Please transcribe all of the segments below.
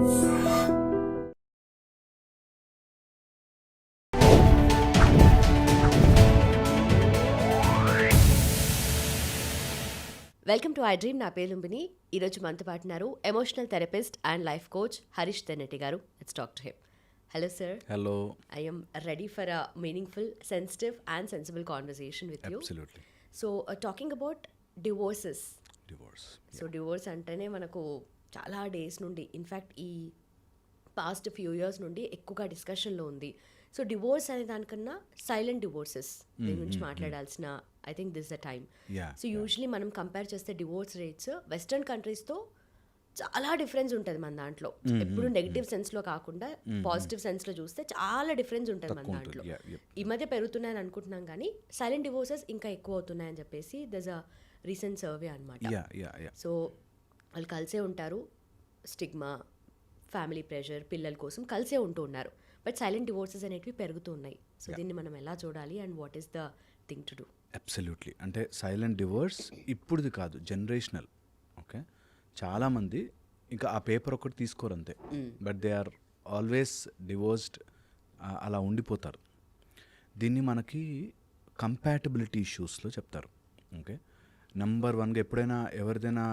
Welcome to I dream. నా పేరు లుంబిని. ఈరోజు మనతో పాటున్నారు emotional therapist and life coach Harish Tennetti garu. Let's talk to him. Hello sir. Hello. I am ready for a meaningful, sensitive and sensible conversation with you. Absolutely. So talking about divorces. Divorce. So divorce అంటేనే మనకు చాలా days నుండి, in fact ఈ past few years నుండి ఎక్కువగా డిస్కషన్లో ఉంది. So divorce అనే దానికన్నా సైలెంట్ డివోర్సెస్ దీని గురించి మాట్లాడాల్సిన I think this the time. So usually మనం కంపేర్ చేస్తే డివోర్స్ రేట్స్ వెస్టర్న్ కంట్రీస్తో చాలా డిఫరెన్స్ ఉంటుంది మన దాంట్లో. ఎప్పుడు నెగిటివ్ సెన్స్లో కాకుండా పాజిటివ్ సెన్స్లో చూస్తే చాలా డిఫరెన్స్ ఉంటుంది మన దాంట్లో. ఈ మధ్య పెరుగుతున్నాయని అనుకుంటున్నాం, కానీ సైలెంట్ డివోర్సెస్ ఇంకా ఎక్కువ అవుతున్నాయని చెప్పేసి దస్ అ రీసెంట్ సర్వే అనమాట. సో వాళ్ళు కలిసే ఉంటారు, స్టిగ్మా, ఫ్యామిలీ ప్రెషర్, పిల్లల కోసం కలిసే ఉంటూ ఉన్నారు, బట్ సైలెంట్ డివోర్సెస్ అనేటివి పెరుగుతూ ఉన్నాయి. సో దీన్ని మనం ఎలా చూడాలి and what is the thing to do? Absolutely. అంటే సైలెంట్ డివోర్స్ ఇప్పుడుది కాదు, జనరేషనల్. ఓకే, చాలామంది ఇంకా ఆ పేపర్ ఒకటి తీసుకోరు అంతే, but they are always divorced, అలా ఉండిపోతారు. దీన్ని మనకి కంపాటబిలిటీ ఇష్యూస్లో చెప్తారు. ఓకే, నెంబర్ వన్గా ఎప్పుడైనా ఎవరిదైనా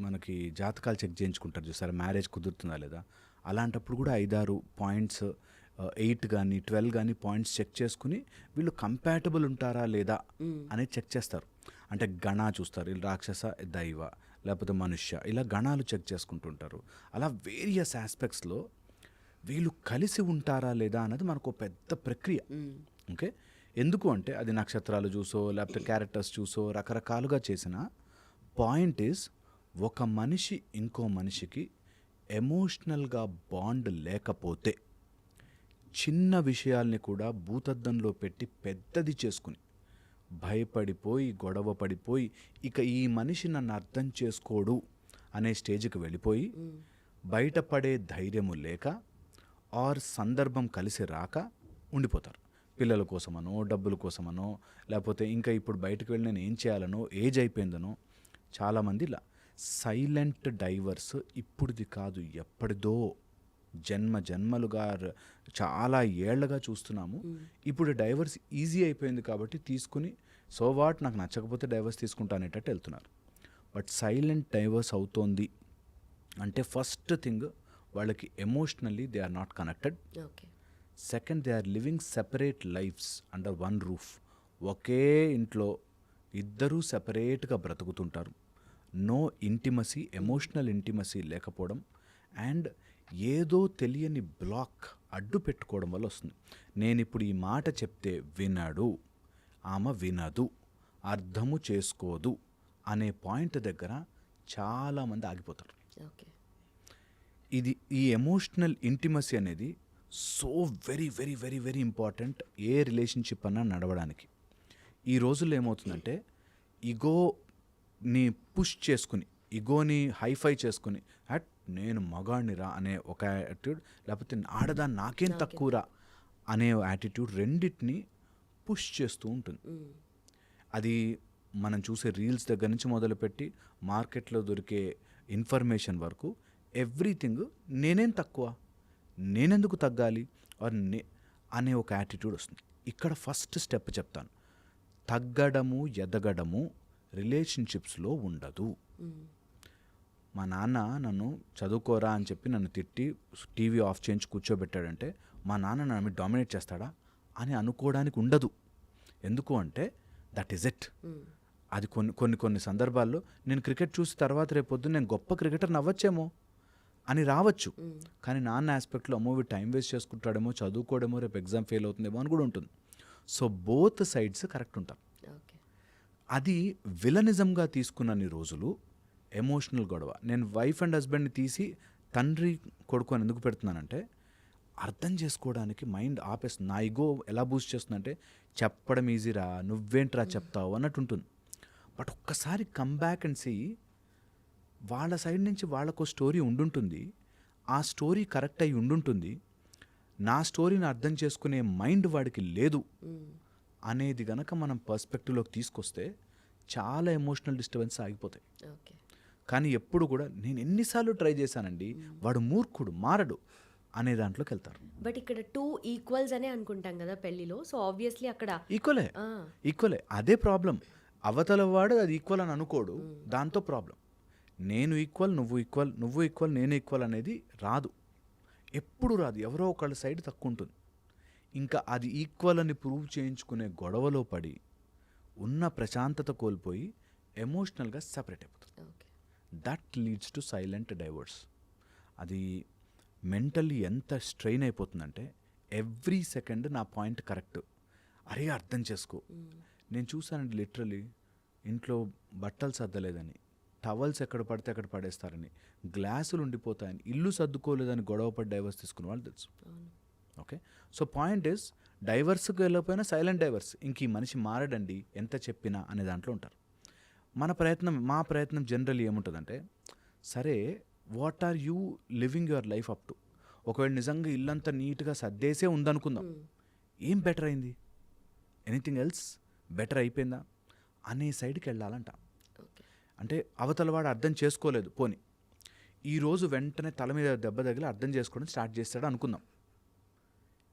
మనకి జాతకాలు చెక్ చేయించుకుంటారు చూసారా, మ్యారేజ్ కుదురుతుందా లేదా, అలాంటప్పుడు కూడా 5-6 పాయింట్స్, 8 కానీ 12 కానీ పాయింట్స్ చెక్ చేసుకుని వీళ్ళు కంపాటబుల్ ఉంటారా లేదా అనేది చెక్ చేస్తారు. అంటే గణ చూస్తారు, వీళ్ళు రాక్షస, దైవ, లేకపోతే మనుష్య, ఇలా గణాలు చెక్ చేసుకుంటుంటారు. అలా వేరియస్ ఆస్పెక్ట్స్లో వీళ్ళు కలిసి ఉంటారా లేదా అన్నది మనకు పెద్ద ప్రక్రియ. ఓకే, ఎందుకు అంటే అది నక్షత్రాలు చూసో లేకపోతే క్యారెక్టర్స్ చూసో రకరకాలుగా చేసిన పాయింట్ ఈజ్, ఒక మనిషి ఇంకో మనిషికి ఎమోషనల్గా బాండ్ లేకపోతే చిన్న విషయాల్ని కూడా భూతద్దంలో పెట్టి పెద్దది చేసుకుని భయపడిపోయి గొడవ పడిపోయి ఇక ఈ మనిషి నన్ను అర్థం చేసుకోడు అనే స్టేజ్కి వెళ్ళిపోయి బయటపడే ధైర్యము లేక ఆర్ సందర్భం కలిసి రాక ఉండిపోతారు. పిల్లల కోసమనో, డబ్బుల కోసమనో, లేకపోతే ఇంకా ఇప్పుడు బయటకు వెళ్ళి నేను ఏం చేయాలనో, ఏజ్ అయిపోయిందనో. చాలామంది ఇలా సైలెంట్ డైవర్స్ ఇప్పుడుది కాదు, ఎప్పటిదో జన్మలుగా చాలా ఏళ్లగా చూస్తున్నాము. ఇప్పుడు డైవర్స్ ఈజీ అయిపోయింది కాబట్టి తీసుకుని సో వాట్, నాకు నచ్చకపోతే డైవర్స్ తీసుకుంటా అనేటట్టు వెళ్తున్నారు. బట్ సైలెంట్ డైవర్స్ అవుతోంది అంటే ఫస్ట్ థింగ్, వాళ్ళకి emotionally they are not connected. Second, they are living separate lives under one roof. ఒకే ఇంట్లో ఇద్దరూ సెపరేట్గా బ్రతుకుతుంటారు. నో ఇంటిమసీ, ఎమోషనల్ ఇంటిమసీ లేకపోవడం, అండ్ ఏదో తెలియని బ్లాక్ అడ్డు పెట్టుకోవడం వల్ల వస్తుంది. నేను ఇప్పుడు ఈ మాట చెప్తే వినడు, ఆమె వినదు, అర్థము చేసుకోదు అనే పాయింట్ దగ్గర చాలామంది ఆగిపోతారు. ఈ ఎమోషనల్ ఇంటిమసీ అనేది so very very very very important ఏ రిలేషన్షిప్ అన్నా నడవడానికి. ఈ రోజుల్లో ఏమవుతుందంటే, ఈగోని పుష్ చేసుకుని, ఈగోని హైఫై చేసుకుని, అట్ నేను మగాడినిరా అనే ఒక యాటిట్యూడ్, లేకపోతే ఆడదా నాకేం తక్కువరా అనే యాటిట్యూడ్, రెండింటిని పుష్ చేస్తూ ఉంటుంది. అది మనం చూసే రీల్స్ దగ్గర నుంచి మొదలుపెట్టి మార్కెట్లో దొరికే ఇన్ఫర్మేషన్ వరకు ఎవ్రీథింగ్ నేనేం తక్కువ, నేనెందుకు తగ్గాలి అనే ఒక యాటిట్యూడ్ వస్తుంది. ఇక్కడ ఫస్ట్ స్టెప్ చెప్తాను, తగ్గడము ఎదగడము రిలేషన్షిప్స్లో ఉండదు. మా నాన్న నన్ను చదువుకోరా అని చెప్పి నన్ను తిట్టి టీవీ ఆఫ్ చేయించి కూర్చోబెట్టాడంటే మా నాన్న నన్ను మీద డామినేట్ చేస్తాడా అని అనుకోవడానికి ఉండదు. ఎందుకు అంటే దట్ ఈజ్ ఇట్. అది కొన్ని సందర్భాల్లో నేను క్రికెట్ చూసి తర్వాత రేపొద్దు నేను గొప్ప క్రికెటర్ అవ్వచ్చేమో అని రావచ్చు, కానీ నాన్న ఆస్పెక్ట్లో అమ్మో వీడు టైం వేస్ట్ చేసుకుంటాడేమో, చదువుకోడేమో, రేపు ఎగ్జామ్ ఫెయిల్ అవుతుందేమో అని కూడా ఉంటుంది. సో బోత్ సైడ్స్ కరెక్ట్ ఉంటారు. అది విలనిజంగా తీసుకున్నన్ని రోజులు ఎమోషనల్ గొడవ. నేను వైఫ్ అండ్ హస్బెండ్ని తీసి తండ్రి కొడుకు అని ఎందుకు పెడుతున్నానంటే, అర్థం చేసుకోవడానికి మైండ్ ఆపేస్తుంది. నా ఈగో ఎలా బూస్ట్ చేస్తుందంటే, చెప్పడం ఈజీరా, నువ్వేంట్రా చెప్తావు అన్నట్టు ఉంటుంది. బట్ ఒక్కసారి కమ్ బ్యాక్ అండ్ సీ, వాళ్ళ సైడ్ నుంచి వాళ్ళకు స్టోరీ ఉండుంటుంది, ఆ స్టోరీ కరెక్ట్ అయి ఉండుంటుంది, నా స్టోరీని అర్థం చేసుకునే మైండ్ వాడికి లేదు అనేది గనక మనం పర్స్పెక్టివ్లోకి తీసుకొస్తే చాలా ఎమోషనల్ డిస్టర్బెన్స్ ఆగిపోతాయి. కానీ ఎప్పుడు కూడా నేను ఎన్నిసార్లు ట్రై చేశానండి, వాడు మూర్ఖుడు మారడు అనే దాంట్లోకి వెళ్తారు. బట్ ఇక్కడ 2 ఈక్వల్స్ అనే అనుకుంటాం కదా పెళ్లిలో. సో ఆబ్వియస్లీ అక్కడ ఈక్వలే అదే ప్రాబ్లం. అవతల వాడు అది ఈక్వల్ అని అనుకోడు, దాంతో ప్రాబ్లం. నేను ఈక్వల్, నువ్వు ఈక్వల్, నువ్వు ఈక్వల్, నేను ఈక్వల్ అనేది రాదు, ఎప్పుడు రాదు. ఎవరో ఒకళ్ళ సైడ్ తక్కువ ఉంటుంది. ఇంకా అది ఈక్వల్ అని ప్రూవ్ చేయించుకునే గొడవలో పడి ఉన్న ప్రశాంతత కోల్పోయి ఎమోషనల్గా సపరేట్ అయిపోతుంది. Okay. That leads to silent divorce. అది మెంటల్లీ ఎంత స్ట్రెయిన్ అయిపోతుందంటే ఎవ్రీ సెకండ్ నా పాయింట్ కరెక్ట్, అరే అర్థం చేసుకో. నేను చూసానండి లిటరలీ, ఇంట్లో బట్టలు సర్దలేదని, టవల్స్ ఎక్కడ పడితే అక్కడ పడేస్తారని, గ్లాసులు ఉండిపోతాయని, ఇల్లు సర్దుకోలేదని గొడవపడి డైవర్స్ తీసుకున్న వాళ్ళు తెలుసు. ఓకే, సో పాయింట్ ఇస్, డైవర్స్కి వెళ్ళకపోయినా సైలెంట్ డైవర్స్, ఇంక ఈ మనిషి మారడండి ఎంత చెప్పినా అనే దాంట్లో ఉంటారు. మా ప్రయత్నం జనరల్లీ ఏముంటుందంటే, సరే what are you living your life up to. ఒకవేళ నిజంగా ఇల్లంతా నీట్గా సర్దేసే ఉందనుకుందాం, ఏం బెటర్ అయింది, ఎనీథింగ్ ఎల్స్ బెటర్ అయిపోయిందా అనే సైడ్కి వెళ్ళాలంట. అంటే అవతల వాడు అర్థం చేసుకోలేదు, పోని ఈరోజు వెంటనే తల మీద దెబ్బ తగిలి అర్థం చేసుకోవడం స్టార్ట్ చేస్తాడు అనుకుందాం,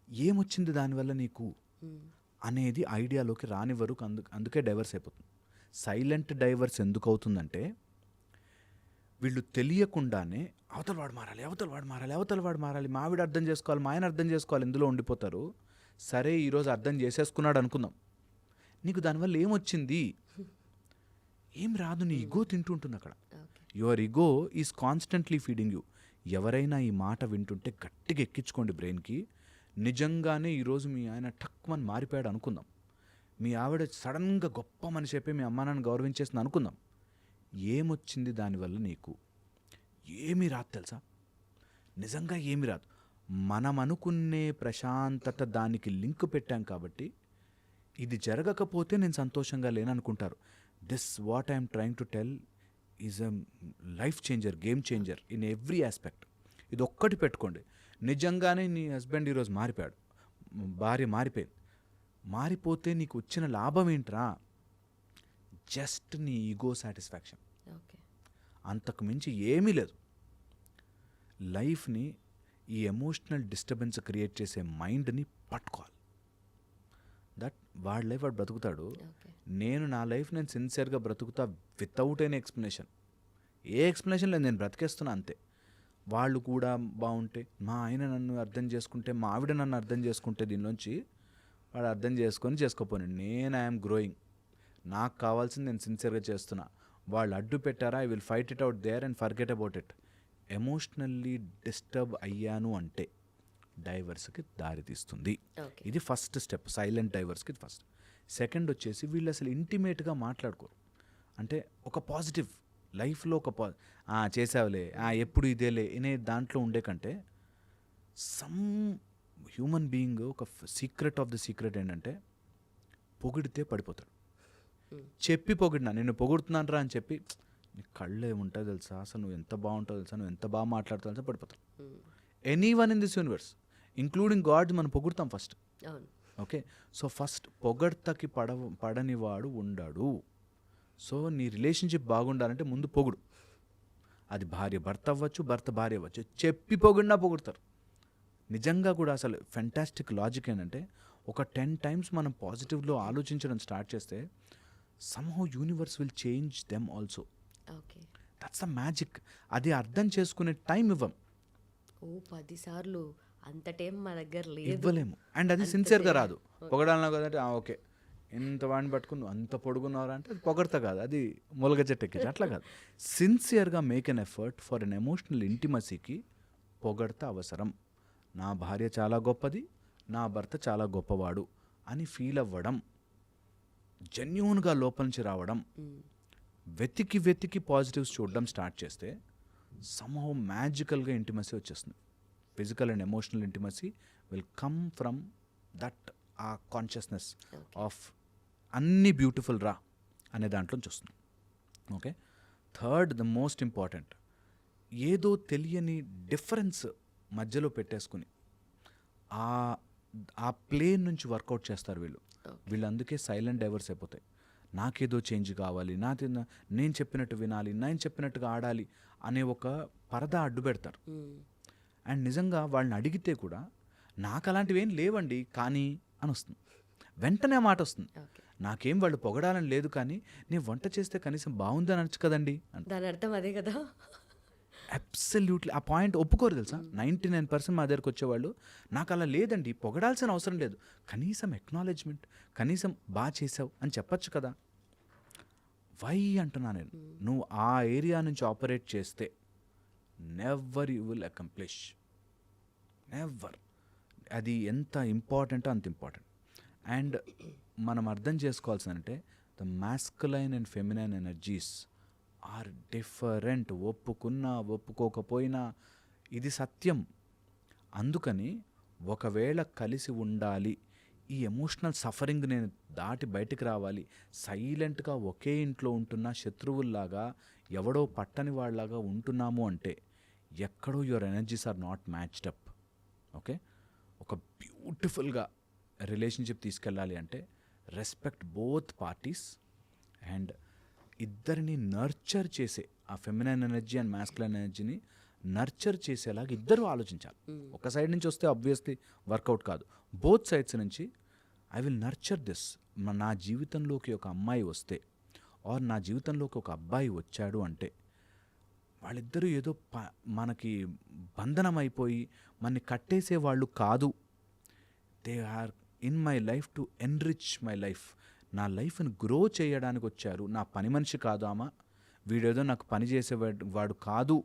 ఏమొచ్చింది దానివల్ల నీకు అనేది ఐడియాలోకి రానివ్వరు. అందుకే డైవర్స్ అయిపోతుంది. సైలెంట్ డైవర్స్ ఎందుకు అవుతుందంటే, వీళ్ళు తెలియకుండానే అవతల వాడు మారాలి, మా ఆవిడ అర్థం చేసుకోవాలి, మా ఆయన అర్థం చేసుకోవాలి, ఇందులో ఉండిపోతారు. సరే ఈరోజు అర్థం చేసేసుకున్నాడు అనుకుందాం, నీకు దానివల్ల ఏమొచ్చింది, ఏం రాదు, నీ ఈగో తింటుంటుంది అక్కడ. Your ego is constantly feeding you. ఎవరైనా ఈ మాట వింటుంటే గట్టిగా ఎక్కించుకోండి బ్రెయిన్కి. నిజంగానే ఈరోజు మీ ఆయన టక్మని మారిపోయాడు అనుకుందాం, మీ ఆవిడ సడన్గా గొప్ప మనిషి అయిపోయి మీ అమ్మా నాన్న గౌరవించేసింది అనుకుందాం, ఏమొచ్చింది దానివల్ల నీకు, ఏమీ రాదు తెలుసా, నిజంగా ఏమీ రాదు. మనం అనుకునే ప్రశాంతత దానికి లింక్ పెట్టాం కాబట్టి, ఇది జరగకపోతే నేను సంతోషంగా లేననుకుంటారు. This what I'm trying to tell is a life changer, game changer in every aspect. ఇది ఒక్కటి పెట్టుకోండి, నిజంగానే నీ హస్బెండ్ ఈరోజు మారిపోయాడు, భార్య మారిపోయింది, మారిపోతే నీకు వచ్చిన లాభం ఏంట్రా, జస్ట్ నీ ఈగో సాటిస్ఫాక్షన్, అంతకు మించి ఏమీ లేదు. లైఫ్ని ఈ ఎమోషనల్ డిస్టర్బెన్స్ క్రియేట్ చేసే మైండ్ని పట్టుకోవాలి. దట్ వాడి లైఫ్ వాడు బ్రతుకుతాడు, నేను నా లైఫ్ నేను సిన్సియర్గా బ్రతుకుతా వితౌట్ ఎనీ ఎక్స్ప్లెనేషన్. ఏ ఎక్స్ప్లెనేషన్ లేదు, నేను బ్రతికేస్తున్నా అంతే. వాళ్ళు కూడా బాగుంటే, మా ఆయన నన్ను అర్థం చేసుకుంటే, మా ఆవిడ నన్ను అర్థం చేసుకుంటే, దీనిలోంచి వాడు అర్థం చేసుకోపోయి నేను ఐఎమ్ గ్రోయింగ్, నాకు కావాల్సింది నేను సిన్సియర్గా చేస్తున్నా. వాళ్ళు అడ్డు పెట్టారా, I will fight it out there and forget about it. Emotionally disturb అయ్యాను అంటే డైవర్స్కి దారితీస్తుంది. ఇది ఫస్ట్ స్టెప్, సైలెంట్ డైవర్స్కి ఫస్ట్. సెకండ్ వచ్చేసి, వీళ్ళు అసలు ఇంటిమేట్గా మాట్లాడుకోరు. అంటే ఒక పాజిటివ్ లైఫ్లో ఒక చేసావులే, ఎప్పుడు ఇదేలే అనే దాంట్లో ఉండే కంటే, సమ్ హ్యూమన్ బీయింగ్ ఒక సీక్రెట్ ఆఫ్ ద సీక్రెట్ ఏంటంటే, పొగిడితే పడిపోతాడు. చెప్పి పొగిడినా, నేను పొగుడుతున్నాను రా అని చెప్పి, నీ కళ్ళు ఏముంటాయి తెలుసా, అసలు నువ్వు ఎంత బాగుంటావు తెలుసా, నువ్వు ఎంత బాగా మాట్లాడుతావు తెలుసా, పడిపోతాడు. Any one in this universe including God మనం పొగుడుతాం ఫస్ట్. ఓకే, సో ఫస్ట్ పొగడ్తకి పడనివాడు ఉండాడు. సో నీ రిలేషన్షిప్ బాగుండాలంటే ముందు పొగుడు. అది భార్య భర్త అవ్వచ్చు, భర్త భార్య అవ్వచ్చు, చెప్పి పొగిడినా పొగుడతారు. నిజంగా కూడా అసలు ఫెంటాస్టిక్ లాజిక్ ఏంటంటే, ఒక 10 times మనం పాజిటివ్లో ఆలోచించడం స్టార్ట్ చేస్తే, somehow universe will change them also. That's the magic. అది అర్థం చేసుకునే టైం ఇవ్వం. 10 సార్లు అంత టైం మా దగ్గర లేదు, ఇవ్వలేము. అండ్ అది సిన్సియర్గా రాదు. పొగడాలన్నా కదంటే ఓకే ఇంత వాడిని పట్టుకుని అంత పొడుగున్నారా అంటే అది పొగడతా కాదు, అది మొలగ చెట్టు ఎక్కించి అట్లా కాదు. సిన్సియర్గా make an effort for an emotional ఇంటిమసీకి పొగడత అవసరం. నా భార్య చాలా గొప్పది, నా భర్త చాలా గొప్పవాడు అని ఫీల్ అవ్వడం, జెన్యూన్గా లోపల నుంచి రావడం, వెతికి పాజిటివ్స్ చూడడం స్టార్ట్ చేస్తే సమ్హౌ మ్యాజికల్గా ఇంటిమసీ వచ్చేస్తుంది. Physical and emotional intimacy will come from that, ఆ కాన్షియస్నెస్ ఆఫ్ అన్నీ బ్యూటిఫుల్ రా అనే దాంట్లో చూస్తుంది. Okay, third the most important, ఏదో తెలియని డిఫరెన్స్ మధ్యలో పెట్టేసుకుని ఆ ప్లేన్ నుంచి వర్కౌట్ చేస్తారు వీళ్ళు. అందుకే సైలెంట్ డైవర్స్ అయిపోతాయి. నాకేదో చేంజ్ కావాలి, నేను చెప్పినట్టు వినాలి, నేను చెప్పినట్టుగా ఆడాలి అనే ఒక పరదా అడ్డు పెడతారు. అండ్ నిజంగా వాళ్ళని అడిగితే కూడా నాకు అలాంటివి ఏం లేవండి కానీ అని వస్తుంది, వెంటనే మాట వస్తుంది. ఓకే. నాకేం వాళ్ళు పొగడాలని లేదు కానీ నేను వంట చేస్తే కనీసం బాగుందని అనొచ్చు కదండి అని. దాని అర్థం అదే కదా. అబ్సల్యూట్లీ ఆ పాయింట్ ఒప్పుకోరు తెలుసా. 99% మా దగ్గరకు వచ్చేవాళ్ళు నాకు అలా లేదండి, పొగడాల్సిన అవసరం లేదు, కనీసం ఎక్నాలెడ్జ్మెంట్, కనీసం బాగా చేసావు అని చెప్పచ్చు కదా. వై అంటున్నా నేను, నువ్వు ఆ ఏరియా నుంచి ఆపరేట్ చేస్తే never you will accomplish, never. అది ఎంత ఇంపార్టెంటో అంత ఇంపార్టెంట్. అండ్ మనం అర్థం చేసుకోవాల్సిందంటే the masculine and feminine energies are different. ఒప్పుకున్నా ఒప్పుకోకపోయినా ఇది సత్యం. అందుకని ఒకవేళ కలిసి ఉండాలి, ఈ ఎమోషనల్ సఫరింగ్ నేను దాటి బయటికి రావాలి, సైలెంట్గా ఒకే ఇంట్లో ఉంటున్న శత్రువుల్లాగా ఎవడో పట్టని వాళ్ళలాగా ఉంటున్నాము అంటే ఎక్కడో your energies are not matched up. Okay, ఒక బ్యూటిఫుల్గా రిలేషన్షిప్ తీసుకెళ్ళాలి అంటే రెస్పెక్ట్ బోత్ పార్టీస్ అండ్ ఇద్దరిని నర్చర్ చేసే ఆ ఫెమినైన్ ఎనర్జీ అండ్ మాస్కులైన్ ఎనర్జీని నర్చర్ చేసేలాగా ఇద్దరు ఆలోచించాలి. ఒక సైడ్ నుంచి వస్తే ఆబ్వియస్లీ వర్కౌట్ కాదు, బోత్ సైడ్స్ నుంచి ఐ విల్ నర్చర్ దిస్. నా జీవితంలోకి ఒక అమ్మాయి వస్తే ఆర్ నా జీవితంలోకి ఒక అబ్బాయి వచ్చాడు అంటే వాళ్ళిద్దరూ ఏదో మనకి బంధనం అయిపోయి మనని కట్టేసే వాళ్ళు కాదు. They are in my life to enrich my life. నా లైఫ్ని గ్రో చేయడానికి వచ్చారు. నా పని మనిషి కాదు ఆమె, వీడేదో నాకు పని చేసేవాడు కాదు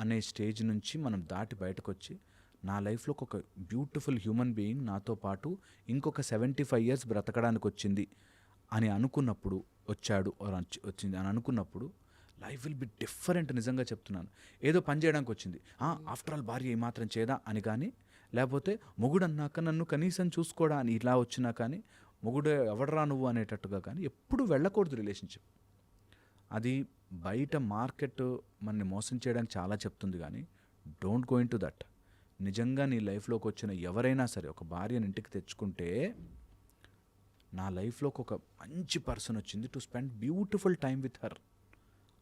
అనే స్టేజ్ నుంచి మనం దాటి బయటకు వచ్చి నా లైఫ్లో ఒక బ్యూటిఫుల్ హ్యూమన్ బీయింగ్ నాతో పాటు ఇంకొక 75 years బ్రతకడానికి వచ్చింది అని అనుకున్నప్పుడు, వచ్చాడు వచ్చింది అని అనుకున్నప్పుడు లైఫ్ విల్ బి డిఫరెంట్. నిజంగా చెప్తున్నాను. ఏదో పని చేయడానికి వచ్చింది, ఆఫ్టర్ ఆల్ భార్య ఏమాత్రం చేదా అని కానీ, లేకపోతే మొగుడు అన్నాక నన్ను కనీసం చూసుకోడా అని ఇలా వచ్చినా కానీ, మొగుడు ఎవడరా నువ్వు అనేటట్టుగా కానీ ఎప్పుడు వెళ్ళకూడదు రిలేషన్షిప్. అది బయట మార్కెట్ మనని మోసం చేయడానికి చాలా చెప్తుంది కానీ don't go in to that. నిజంగా నీ లైఫ్లోకి వచ్చిన ఎవరైనా సరే ఒక భార్యను ఇంటికి తెచ్చుకుంటే, నా లైఫ్లోకి ఒక మంచి పర్సన్ వచ్చింది to spend beautiful time with her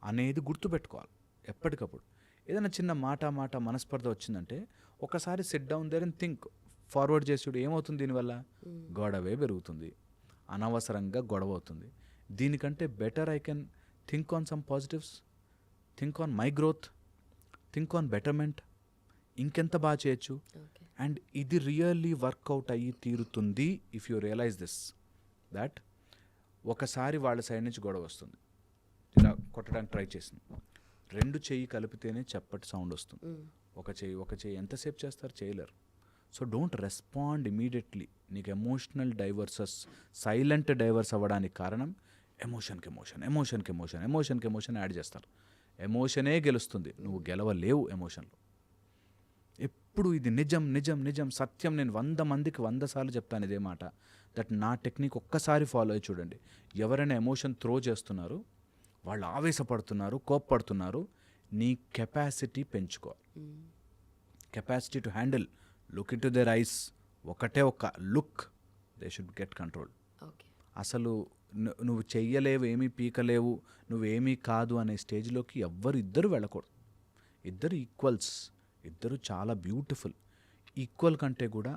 అనేది గుర్తుపెట్టుకోవాలి ఎప్పటికప్పుడు. ఏదైనా చిన్న మాట మనస్పర్ధ వచ్చిందంటే ఒకసారి sit down there and think, forward చేసి ఏమవుతుంది దీనివల్ల, గొడవే పెరుగుతుంది, అనవసరంగా గొడవ అవుతుంది. దీనికంటే better I can think on some positives, think on my growth, think on betterment, ఇంకెంత బాగా చేయొచ్చు. అండ్ ఇది రియల్లీ వర్కౌట్ అయ్యి తీరుతుంది if you realize this that. ఒకసారి వాళ్ళ సైడ్ నుంచి గొడవ వస్తుంది, ఇలా కొట్టడానికి ట్రై చేసింది, 2 చెయ్యి కలిపితేనే చప్పటి సౌండ్ వస్తుంది. ఒక చెయ్యి ఎంతసేపు చేస్తారు, చేయలేరు. So don't respond immediately. నీకు ఎమోషనల్ డైవర్సెస్, సైలెంట్ డైవర్స్ అవ్వడానికి కారణం ఎమోషన్కి యాడ్ చేస్తారు. ఎమోషనే గెలుస్తుంది, నువ్వు గెలవలేవు ఎమోషన్లో. ఎప్పుడు ఇది నిజం సత్యం. నేను 100 మందికి 100 సార్లు చెప్తాను ఇదే మాట. దట్ నా టెక్నిక్ ఒక్కసారి ఫాలో అయ్యి చూడండి. ఎవరైనా ఎమోషన్ త్రో చేస్తున్నారు, వాళ్ళు ఆవేశపడుతున్నారు, కోప్పడుతున్నారు, నీ కెపాసిటీ పెంచుకోవాలి. Capacity to handle, look in to their ice, ఒకటే ఒక look, they should get control. అసలు నువ్వు చెయ్యలేవు, ఏమీ పీకలేవు, నువ్వేమీ కాదు అనే స్టేజ్లోకి ఇద్దరు వెళ్ళకూడదు. ఇద్దరు ఈక్వల్స్, ఇద్దరు చాలా బ్యూటిఫుల్. ఈక్వల్ కంటే కూడా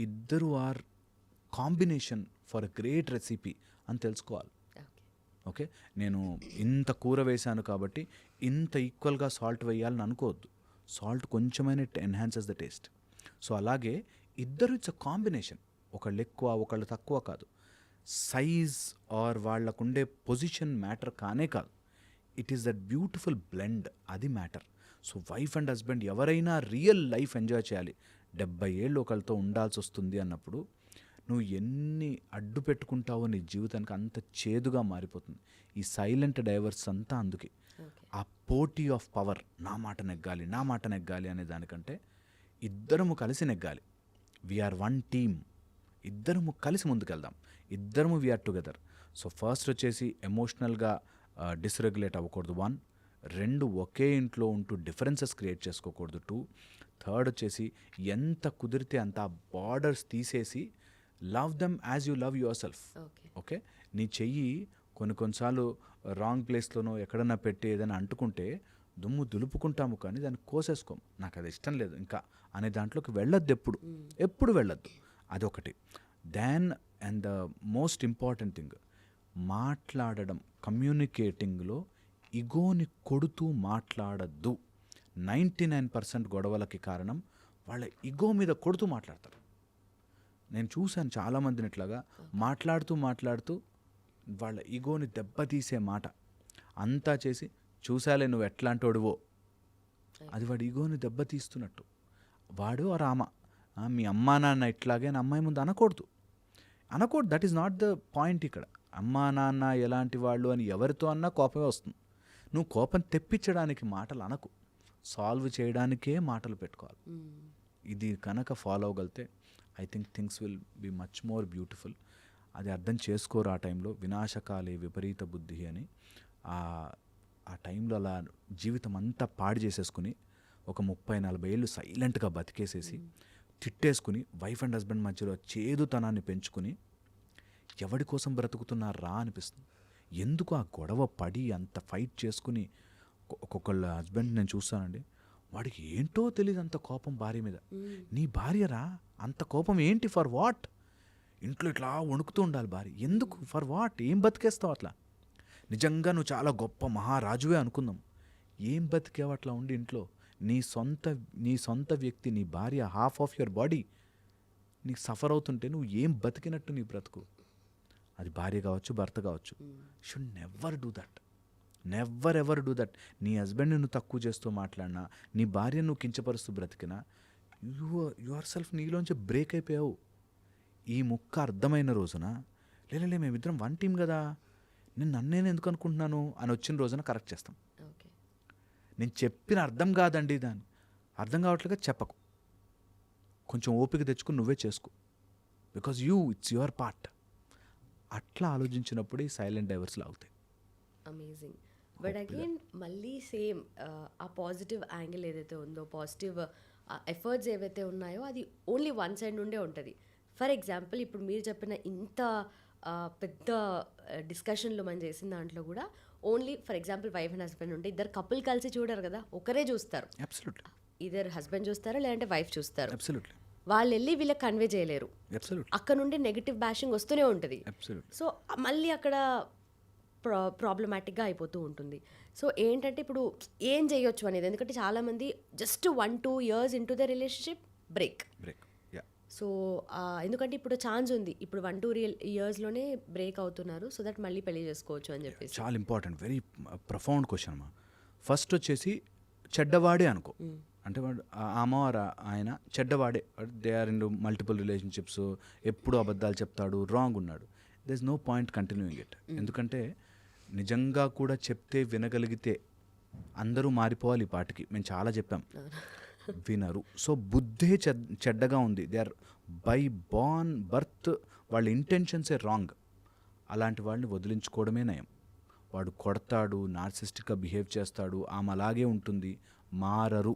ఇద్దరు or combination for a great recipe అని తెలుసుకోవాలి. ఓకే, నేను ఇంత కూర వేశాను కాబట్టి ఇంత ఈక్వల్గా సాల్ట్ వేయాలని అనుకోవద్దు. సాల్ట్ కొంచెమైనా it enhances the taste. So అలాగే ఇద్దరు ఇట్స్ అ కాంబినేషన్, ఒకళ్ళు ఎక్కువ ఒకళ్ళు తక్కువ కాదు. సైజ్ ఆర్ వాళ్ళకుండే పొజిషన్ మ్యాటర్ కానే కాదు. It is that beautiful blend, అది matter. So wife and husband ఎవరైనా రియల్ లైఫ్ ఎంజాయ్ చేయాలి, 70 ఏళ్ళు ఒకరితో ఉండాల్సి వస్తుంది అన్నప్పుడు నువ్వు ఎన్ని అడ్డు పెట్టుకుంటావో నీ జీవితానికి అంత చేదుగా మారిపోతుంది. ఈ సైలెంట్ డైవర్స్ అంతా అందుకే. ఆ పోటీ ఆఫ్ పవర్, నా మాట నెగ్గాలి అనే దానికంటే ఇద్దరము కలిసి నెగ్గాలి. వీఆర్ వన్ టీమ్, ఇద్దరము కలిసి ముందుకెళ్దాం, ఇద్దరము వీఆర్ టుగెదర్. సో ఫస్ట్ వచ్చేసి ఎమోషనల్గా డిస్రెగ్యులేట్ అవ్వకూడదు 1, 2 ఒకే ఇంట్లో ఉంటూ డిఫరెన్సెస్ క్రియేట్ చేసుకోకూడదు 2, థర్డ్ వచ్చేసి ఎంత కుదిరితే అంత బార్డర్స్ తీసేసి love them as you love your self. Okay, నీ చెయ్యి కొన్నిసార్లు రాంగ్ ప్లేస్లోనో ఎక్కడన్నా పెట్టి ఏదైనా అంటుకుంటే దుమ్ము దులుపుకుంటాము కానీ దాన్ని కోసేసుకోం. నాకు అది ఇష్టం లేదు ఇంకా అనే దాంట్లోకి వెళ్ళొద్దు, ఎప్పుడు వెళ్ళొద్దు. అదొకటి. దాన్ and the most important thing, మాట్లాడడం, కమ్యూనికేటింగ్లో ఇగోని కొడుతూ మాట్లాడద్దు. 99% గొడవలకి కారణం వాళ్ళ ఇగో మీద కొడుతూ మాట్లాడతారు. నేను చూశాను చాలామందిని ఇట్లాగా మాట్లాడుతూ వాళ్ళ ఈగోని దెబ్బతీసే మాట అంతా చేసి, చూసాలే నువ్వు ఎట్లాంటోడువో, అది వాడి ఈగోని దెబ్బతీస్తున్నట్టు. వాడు ఆ రామ మీ అమ్మా నాన్న ఇట్లాగే అని అమ్మాయి ముందు అనకూడదు. That is not the point ఇక్కడ. అమ్మా నాన్న ఎలాంటి వాళ్ళు అని ఎవరితో అన్నా కోపమే వస్తుంది. నువ్వు కోపం తెప్పించడానికి మాటలు అనకు, సాల్వ్ చేయడానికే మాటలు పెట్టుకోవాలి. ఇది కనుక ఫాలో అవ్వగలితే I think things will be much more beautiful. అది అర్థం చేసుకోరు ఆ టైంలో. వినాశకాలే విపరీత బుద్ధి అని ఆ టైంలో అలా జీవితం అంతా పాడు చేసేసుకుని ఒక 30-40 ఏళ్ళు సైలెంట్గా బతికేసేసి తిట్టేసుకుని వైఫ్ అండ్ హస్బెండ్ మధ్యలో చేదుతనాన్ని పెంచుకుని ఎవడి కోసం బ్రతుకుతున్నారా అనిపిస్తుంది. ఎందుకు ఆ గొడవ పడి అంత ఫైట్ చేసుకుని ఒక్కొక్కళ్ళ హస్బెండ్ నేను చూస్తానండి, వాడికి ఏంటో తెలియదు అంత కోపం భార్య మీద. నీ భార్యరా అంత కోపం ఏంటి, ఫర్ వాట్? ఇంట్లో ఇట్లా వణుకుతూ ఉండాలి భార్య, ఎందుకు, ఫర్ వాట్? ఏం బతికేస్తావు అట్లా? నిజంగా నువ్వు చాలా గొప్ప మహారాజువే అనుకుందాం, ఏం బతికేవు అట్లా ఉండి ఇంట్లో? నీ సొంత వ్యక్తి, నీ భార్య, హాఫ్ ఆఫ్ యువర్ బాడీ నీకు సఫర్ అవుతుంటే నువ్వు ఏం బతికినట్టు నీ బ్రతుకు? అది భార్య కావచ్చు, భర్త కావచ్చు. Should never do that, never ever do that. నీ హస్బెండ్ని నువ్వు తక్కువ చేస్తూ మాట్లాడినా, నీ భార్యను నువ్వు కించపరుస్తూ బ్రతికినా, యువర్ సెల్ఫ్ నీలోంచి బ్రేక్ అయిపోయావు. ఈ ముక్క అర్థమైన రోజున లేలే మేమిద్దరం వన్ టీం కదా, నన్నేను ఎందుకు అనుకుంటున్నాను అని వచ్చిన రోజున కరెక్ట్ చేస్తాం. నేను చెప్పిన అర్థం కాదండి, దాన్ని అర్థం కావట్లేగా చెప్పకు, కొంచెం ఓపిక తెచ్చుకుని నువ్వే చేసుకో, బికాజ్ ఇట్స్ యువర్ పార్ట్. అట్లా ఆలోచించినప్పుడు ఈ సైలెంట్ డైవర్స్లు అవుతాయి. అమేజింగ్. బట్ అగైన్ మళ్ళీ సేమ్ ఆ పాజిటివ్ యాంగిల్ ఏదైతే ఉందో, పాజిటివ్ ఎఫర్ట్స్ ఏవైతే ఉన్నాయో అది ఓన్లీ వన్ సైడ్ నుండే ఉంటుంది. ఫర్ ఎగ్జాంపుల్ ఇప్పుడు మీరు చెప్పిన ఇంత పెద్ద డిస్కషన్లో మనం చేసిన దాంట్లో కూడా only for example wife and husband ఉంటే ఇద్దరు కపుల్ కలిసి చూడరు కదా, ఒకరే చూస్తారు. ఇద్దరు హస్బెండ్ చూస్తారా లేదంటే వైఫ్ చూస్తారు. వాళ్ళు వెళ్ళి వీళ్ళకి కన్వే చేయలేరు, అక్కడ నుండి నెగిటివ్ బ్యాషింగ్ వస్తూనే ఉంటుంది. సో మళ్ళీ అక్కడ ప్రాబ్లమాటిక్గా అయిపోతూ ఉంటుంది. సో ఏంటంటే ఇప్పుడు ఏం చేయొచ్చు అనేది, ఎందుకంటే చాలామంది just 1-2 years into the relationship break. So ఎందుకంటే ఇప్పుడు ఛాన్స్ ఉంది, ఇప్పుడు 1-2 yearsలోనే బ్రేక్ అవుతున్నారు, సో దట్ మళ్ళీ పెళ్లి చేసుకోవచ్చు అని చెప్పేసి. చాలా ఇంపార్టెంట్, వెరీ ప్రొఫౌండ్ క్వశ్చన్ అమ్మా. ఫస్ట్ వచ్చేసి చెడ్డవాడే అనుకో, అంటే వాడు ఆమె ఆయన చెడ్డవాడే, they are in multiple relationships, ఎప్పుడు అబద్ధాలు చెప్తాడు, రాంగ్ ఉన్నాడు, there is no point continuing it. ఎందుకంటే నిజంగా కూడా చెప్తే వినగలిగితే అందరూ మారిపోవాలి. ఈ పాటికి మేము చాలా చెప్పాం, వినరు. సో బుద్ధే చెడ్డగా ఉంది, దే ఆర్ బై బర్త్ వాళ్ళ ఇంటెన్షన్సే రాంగ్. అలాంటి వాళ్ళని వదిలించుకోవడమే నయం. వాడు కొడతాడు, నార్సిస్టిక్గా బిహేవ్ చేస్తాడు, ఆమె అలాగే ఉంటుంది, మారరు.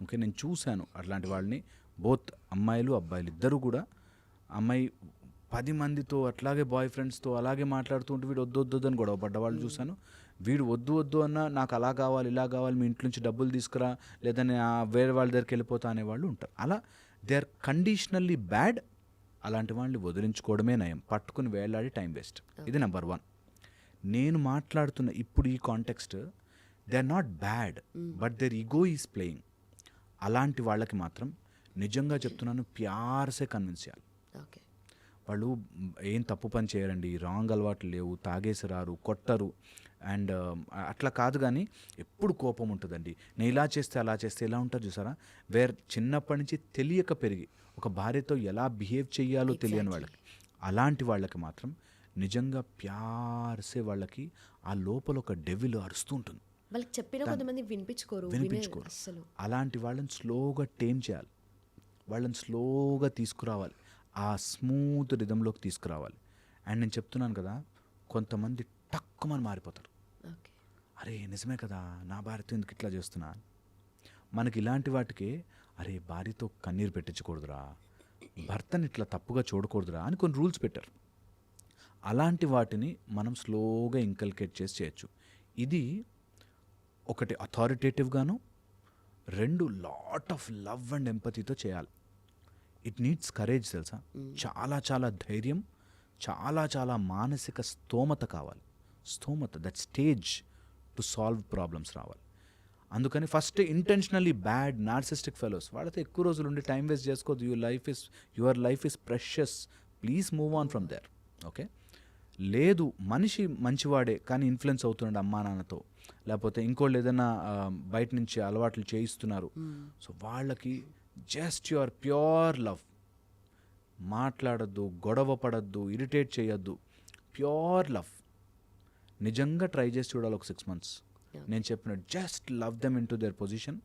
ఓకే, నేను చూశాను అట్లాంటి వాళ్ళని, బోత్ అమ్మాయిలు అబ్బాయిలు ఇద్దరు కూడా. అమ్మాయి 10 మందితో అట్లాగే బాయ్ ఫ్రెండ్స్తో అలాగే మాట్లాడుతూ ఉంటే వీడు వద్దు అని గొడవ పడ్డ వాళ్ళు చూశాను. వీడు వద్దు అన్నా నాకు అలా కావాలి ఇలా కావాలి, మీ ఇంట్లో నుంచి డబ్బులు తీసుకురా, లేదని వేరే వాళ్ళ దగ్గరికి వెళ్ళిపోతా అనేవాళ్ళు ఉంటారు. అలా దే ఆర్ కండిషనల్లీ బ్యాడ్. అలాంటి వాళ్ళని వదిలించుకోవడమే నయం, పట్టుకుని వేలాడి టైం వేస్ట్. ఇది నెంబర్ 1. నేను మాట్లాడుతున్న ఇప్పుడు ఈ context, they are not bad but their ego is playing. అలాంటి వాళ్ళకి మాత్రం నిజంగా చెప్తున్నాను, ప్యార్సే కన్విన్స్ చేయాలి. వాళ్ళు ఏం తప్పు పని చేయరండి, రాంగ్ అలవాట్లు లేవు, తాగేసి రారు, కొట్టరు, అండ్ అట్లా కాదు. కానీ ఎప్పుడు కోపం ఉంటుందండి, నేను ఇలా చేస్తే అలా చేస్తే ఇలా ఉంటుంది చూసారా. చిన్నప్పటి నుంచి తెలియక పెరిగి ఒక భార్యతో ఎలా బిహేవ్ చేయాలో తెలియని వాళ్ళకి, అలాంటి వాళ్ళకి మాత్రం నిజంగా ప్యార్సే వాళ్ళకి ఆ లోపల ఒక డెవిల్ అరుస్తూ ఉంటుంది. వాళ్ళకి చెప్పిన కొంతమంది వినిపించుకోరు. అలాంటి వాళ్ళని స్లోగా టేమ్ చేయాలి, వాళ్ళని స్లోగా తీసుకురావాలి, ఆ స్మూత్ రిథంలోకి తీసుకురావాలి. అండ్ నేను చెప్తున్నాను కదా, కొంతమంది టక్కుమని మారిపోతారు. అరే నిజమే కదా, నా భార్యతో ఎందుకు ఇట్లా చేస్తున్నా. మనకి ఇలాంటి వాటికి అరే భార్యతో కన్నీరు పెట్టించకూడదురా, భర్తని ఇట్లా తప్పుగా చూడకూడదురా అని కొన్ని రూల్స్ పెట్టారు. అలాంటి వాటిని మనం స్లోగా ఇంకల్కేట్ చేసి చేయొచ్చు. ఇది ఒకటి అథారిటేటివ్గాను, రెండు లాట్ ఆఫ్ లవ్ అండ్ ఎంపతితో చేయాలి. ఇట్ నీడ్స్ కరేజ్ తెలుసా, చాలా చాలా ధైర్యం, చాలా చాలా మానసిక స్తోమత కావాలి. స్తోమత, that stage to solve problems రావాలి. అందుకని first intentionally bad narcissistic fellows వాళ్ళతో ఎక్కువ రోజులు ఉండి టైం వేస్ట్ చేసుకోవద్దు. Your life is precious, please move on from there. Okay, లేదు మనిషి మంచివాడే కానీ ఇన్ఫ్లుయెన్స్ అవుతున్నాడు అమ్మా నాన్నతో, లేకపోతే ఇంకోళ్ళు ఏదైనా బయట నుంచి అలవాట్లు చేయిస్తున్నారు, సో వాళ్ళకి జస్ట్ యువర్ ప్యూర్ లవ్, మాట్లాడద్దు, గొడవ పడద్దు, ఇరిటేట్ చేయొద్దు, ప్యూర్ లవ్ నిజంగా ట్రై చేసి చూడాలి ఒక 6 months. నేను చెప్పినట్టు just love them in to their position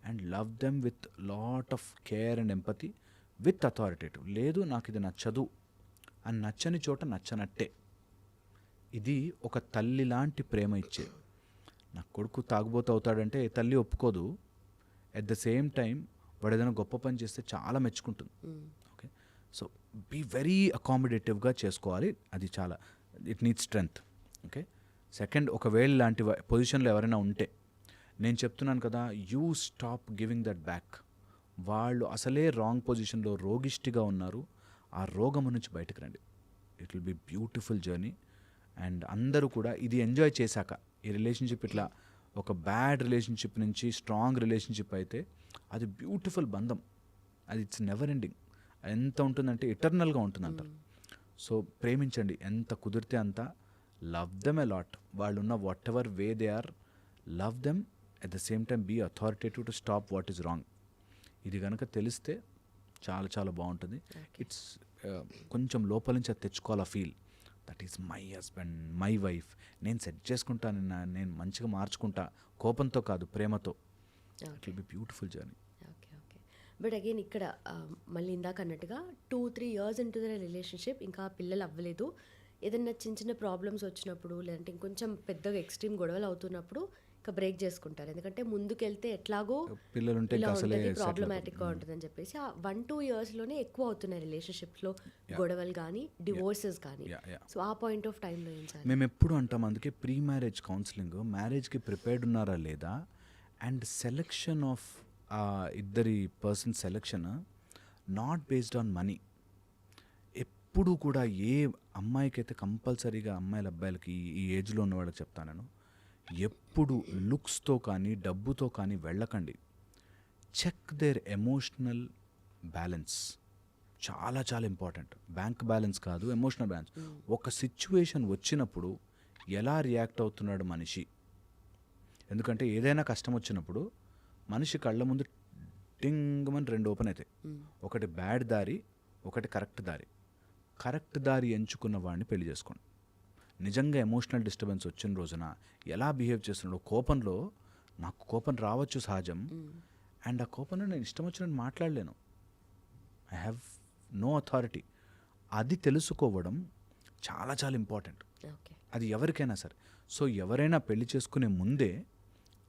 and love them with lot of care and empathy with authoritative. లేదు నాకు ఇది నచ్చదు అని నచ్చని చోట నచ్చనట్టే. ఇది ఒక తల్లి లాంటి ప్రేమ ఇచ్చే. నా కొడుకు తాగుబోతు అవుతాడంటే తల్లి ఒప్పుకోదు, ఎట్ ద సేమ్ టైం వాడు ఏదైనా గొప్ప పని చేస్తే చాలా మెచ్చుకుంటుంది. ఓకే, సో బీ వెరీ అకామిడేటివ్గా చేసుకోవాలి. అది చాలా, it needs strength. Okay, second, ఒకవేళ ఇలాంటి పొజిషన్లో ఎవరైనా ఉంటే నేను చెప్తున్నాను కదా, you stop giving that back. వాళ్ళు అసలే రాంగ్ పొజిషన్లో రోగిష్టిగా ఉన్నారు, ఆ రోగము నుంచి బయటకు రండి. It will be beautiful journey. And అందరూ కూడా ఇది ఎంజాయ్ చేశాక, ఈ రిలేషన్షిప్ ఇట్లా ఒక బ్యాడ్ రిలేషన్షిప్ నుంచి స్ట్రాంగ్ రిలేషన్షిప్ అయితే అది బ్యూటిఫుల్ బంధం, అది ఇట్స్ నెవర్ ఎండింగ్. ఎంత ఉంటుందంటే ఇటర్నల్గా ఉంటుంది అంటారు. సో ప్రేమించండి ఎంత కుదిరితే అంత, లవ్ దెమ్ ఎ లాట్. వాళ్ళు ఉన్న whatever way they are, love them, at the same time be authoritative to stop what is wrong. ఇది కనుక తెలిస్తే చాలా చాలా బాగుంటుంది. ఇట్స్ కొంచెం లోపల నుంచి అది తెచ్చుకోవాలి ఆ feel, that is my husband, my wife, నేను సెట్ చేసుకుంటాను, నేను మంచిగా మార్చుకుంటా, కోపంతో కాదు ప్రేమతో. It will be beautiful journey. Okay okay, but again ఇక్కడ మళ్ళీ ఇందాక అన్నట్టుగా 2-3 years ఇంటూ ద రిలేషన్షిప్, ఇంకా పిల్లలు అవ్వలేదు, ఏదైనా చిన్న చిన్న ప్రాబ్లమ్స్ వచ్చినప్పుడు, లేదంటే ఇంకొంచెం పెద్దగా ఎక్స్ట్రీమ్ గొడవలు అవుతున్నప్పుడు ఇంకా బ్రేక్ చేసుకుంటారు. ఎందుకంటే ముందుకెళ్తే ఎట్లాగో పిల్లలు ఉంటే ప్రాబ్లమాటిక్గా ఉంటుందని చెప్పేసి ఆ 1-2 yearsలోనే ఎక్కువ అవుతున్నాయి రిలేషన్షిప్లో గొడవలు కానీ డివోర్సెస్ కానీ. సో ఆ పాయింట్ ఆఫ్ టైంలో ఏం చేయాలి? మేము ఎప్పుడు అంటాం, అందుకే ప్రీ మ్యారేజ్ కౌన్సిలింగ్, మ్యారేజ్కి ప్రిపేర్డ్ ఉన్నారా లేదా, అండ్ సెలెక్షన్ ఆఫ్ ఇద్దరి person selection not based on money. ఎప్పుడు కూడా ఏ అమ్మాయికి అయితే కంపల్సరీగా, అమ్మాయిల అబ్బాయిలకి ఈ ఏజ్లో ఉన్న వాళ్ళకి చెప్తాను నేను, ఎప్పుడు లుక్స్తో కానీ డబ్బుతో కానీ వెళ్ళకండి. చెక్ దేర్ ఎమోషనల్ బ్యాలెన్స్, చాలా చాలా ఇంపార్టెంట్. బ్యాంక్ బ్యాలెన్స్ కాదు, ఎమోషనల్ బ్యాలెన్స్. ఒక సిచ్యువేషన్ వచ్చినప్పుడు ఎలా రియాక్ట్ అవుతున్నాడు మనిషి. ఎందుకంటే ఏదైనా కష్టం వచ్చినప్పుడు మనిషి కళ్ళ ముందు టింగమని 2 ఓపెన్ అవుతాయి. ఒకటి బ్యాడ్ దారి, ఒకటి కరెక్ట్ దారి. కరెక్ట్ దారి ఎంచుకున్న వాడిని పెళ్లి చేసుకోండి. నిజంగా ఎమోషనల్ డిస్టర్బెన్స్ వచ్చిన రోజున ఎలా బిహేవ్ చేస్తున్నాడు, కోపంలో నాకు కోపం రావచ్చు సహజం, అండ్ ఆ కోపంలో నేను ఇష్టం వచ్చినట్టు మాట్లాడలేను, ఐ హ్యావ్ నో అథారిటీ. అది తెలుసుకోవడం చాలా చాలా ఇంపార్టెంట్. అది ఎవరికైనా సరే. సో ఎవరైనా పెళ్లి చేసుకునే ముందే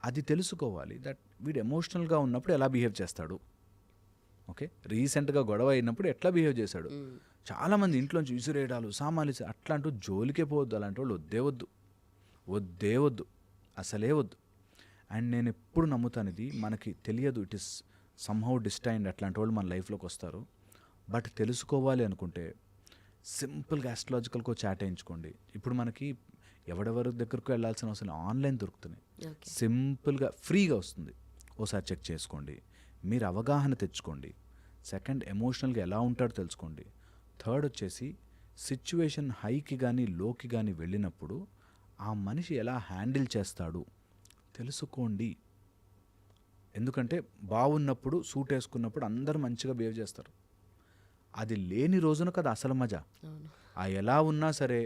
అది తెలుసుకోవాలి, దట్ వీడు ఎమోషనల్గా ఉన్నప్పుడు ఎలా బిహేవ్ చేస్తాడు. ఓకే, రీసెంట్గా గొడవ అయినప్పుడు ఎట్లా బిహేవ్ చేశాడు. చాలామంది ఇంట్లోంచి విసిరేయడాలు, సామాన్లు అట్లాంటి జోలికే పోవద్దు. అలాంటి వాళ్ళు వద్దే వద్దు, అసలే వద్దు. అండ్ నేను ఎప్పుడు నమ్ముతాను, ఇది మనకి తెలియదు, ఇట్ ఇస్ సమ్హౌ డిస్టైన్డ్, అట్లాంటి వాళ్ళు మన లైఫ్లోకి వస్తారు. బట్ తెలుసుకోవాలి అనుకుంటే సింపుల్గా ఆస్ట్రాలజికల్గా చాట్ వేయించుకోండి. ఇప్పుడు మనకి ఎవరెవరి దగ్గరకు వెళ్ళాల్సిన అవసరం, ఆన్లైన్ దొరుకుతున్నాయి, సింపుల్గా ఫ్రీగా వస్తుంది. ఓసారి చెక్ చేసుకోండి, మీరు అవగాహన తెచ్చుకోండి. సెకండ్, ఎమోషనల్గా ఎలా ఉంటాడో తెలుసుకోండి. థర్డ్ వచ్చేసి సిచ్యువేషన్ హైకి కానీ లోకి కానీ వెళ్ళినప్పుడు ఆ మనిషి ఎలా హ్యాండిల్ చేస్తాడు తెలుసుకోండి. ఎందుకంటే బాగున్నప్పుడు సూట్ వేసుకున్నప్పుడు అందరూ మంచిగా బిహేవ్ చేస్తారు. అది లేని రోజున కదా అసలు మజా. ఆ ఎలా ఉన్నా సరే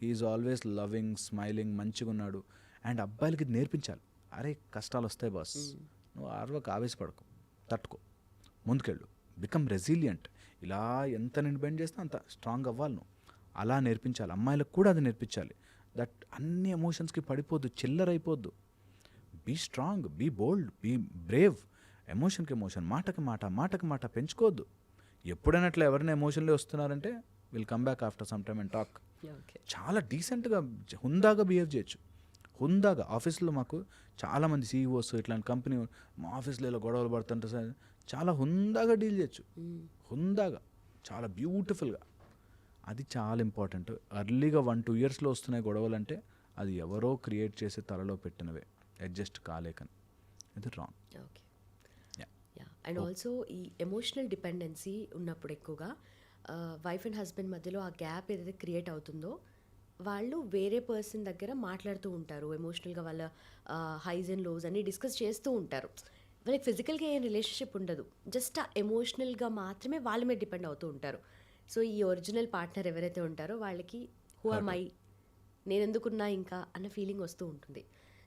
ఈజ్ ఆల్వేస్ లవింగ్, స్మైలింగ్, మంచిగా ఉన్నాడు. అండ్ అబ్బాయిలకి నేర్పించాలి, అరే కష్టాలు వస్తాయి బాస్, నువ్వు ఆవేశపడకు, తట్టుకో, ముందుకెళ్ళు, బికమ్ రెసిలియంట్. ఇలా ఎంత నేను బెండ్ చేస్తే అంత స్ట్రాంగ్ అవ్వాలి నువ్వు, అలా నేర్పించాలి. అమ్మాయిలకు కూడా అది నేర్పించాలి. దట్ అన్ని ఎమోషన్స్కి పడిపోద్దు, చిల్లరైపోద్దు. Be strong, be bold, be brave. ఎమోషన్కి ఎమోషన్, మాటకి మాట, మాటకి మాట పెంచుకోవద్దు. ఎప్పుడైనా అట్లా ఎవరైనా ఎమోషన్లే వస్తున్నారంటే will come back after some time and talk. Okay. చాలా డీసెంట్గా హుందాగా బిహేవ్ చేయొచ్చు. హుందాగా ఆఫీస్లో మాకు చాలామంది సీఈఓస్ ఇట్లాంటి కంపెనీ మా ఆఫీస్లో ఇలా గొడవలు పడుతుంటే సార్ చాలా హుందాగా డీల్ చేయొచ్చు. హుందాగా చాలా బ్యూటిఫుల్గా. అది చాలా ఇంపార్టెంట్. అర్లీగా 1-2 ఇయర్స్లో వస్తున్నాయి గొడవలు అంటే అది ఎవరో క్రియేట్ చేసి తలలో పెట్టినవే, అడ్జస్ట్ కాలేకని. ఇది రాంగ్. ఓకే. అండ్ ఆల్సో ఈ ఎమోషనల్ డిపెండెన్సీ ఉన్నప్పుడు ఎక్కువగా వైఫ్ అండ్ హస్బెండ్ మధ్యలో ఆ గ్యాప్ ఏదైతే క్రియేట్ అవుతుందో వాళ్ళు వేరే పర్సన్ దగ్గర మాట్లాడుతూ ఉంటారు. ఎమోషనల్గా వాళ్ళ హైస్ అండ్ లోస్ అన్నీ డిస్కస్ చేస్తూ ఉంటారు. వాళ్ళకి ఫిజికల్గా ఏం రిలేషన్షిప్ ఉండదు, జస్ట్ ఆ ఎమోషనల్గా మాత్రమే వాళ్ళ మీద డిపెండ్ అవుతూ ఉంటారు. సో ఈ ఒరిజినల్ పార్ట్నర్ ఎవరైతే ఉంటారో వాళ్ళకి హూ ఆర్ మై, నేను ఎందుకున్నా ఇంకా అన్న ఫీలింగ్ వస్తూ ఉంటుంది.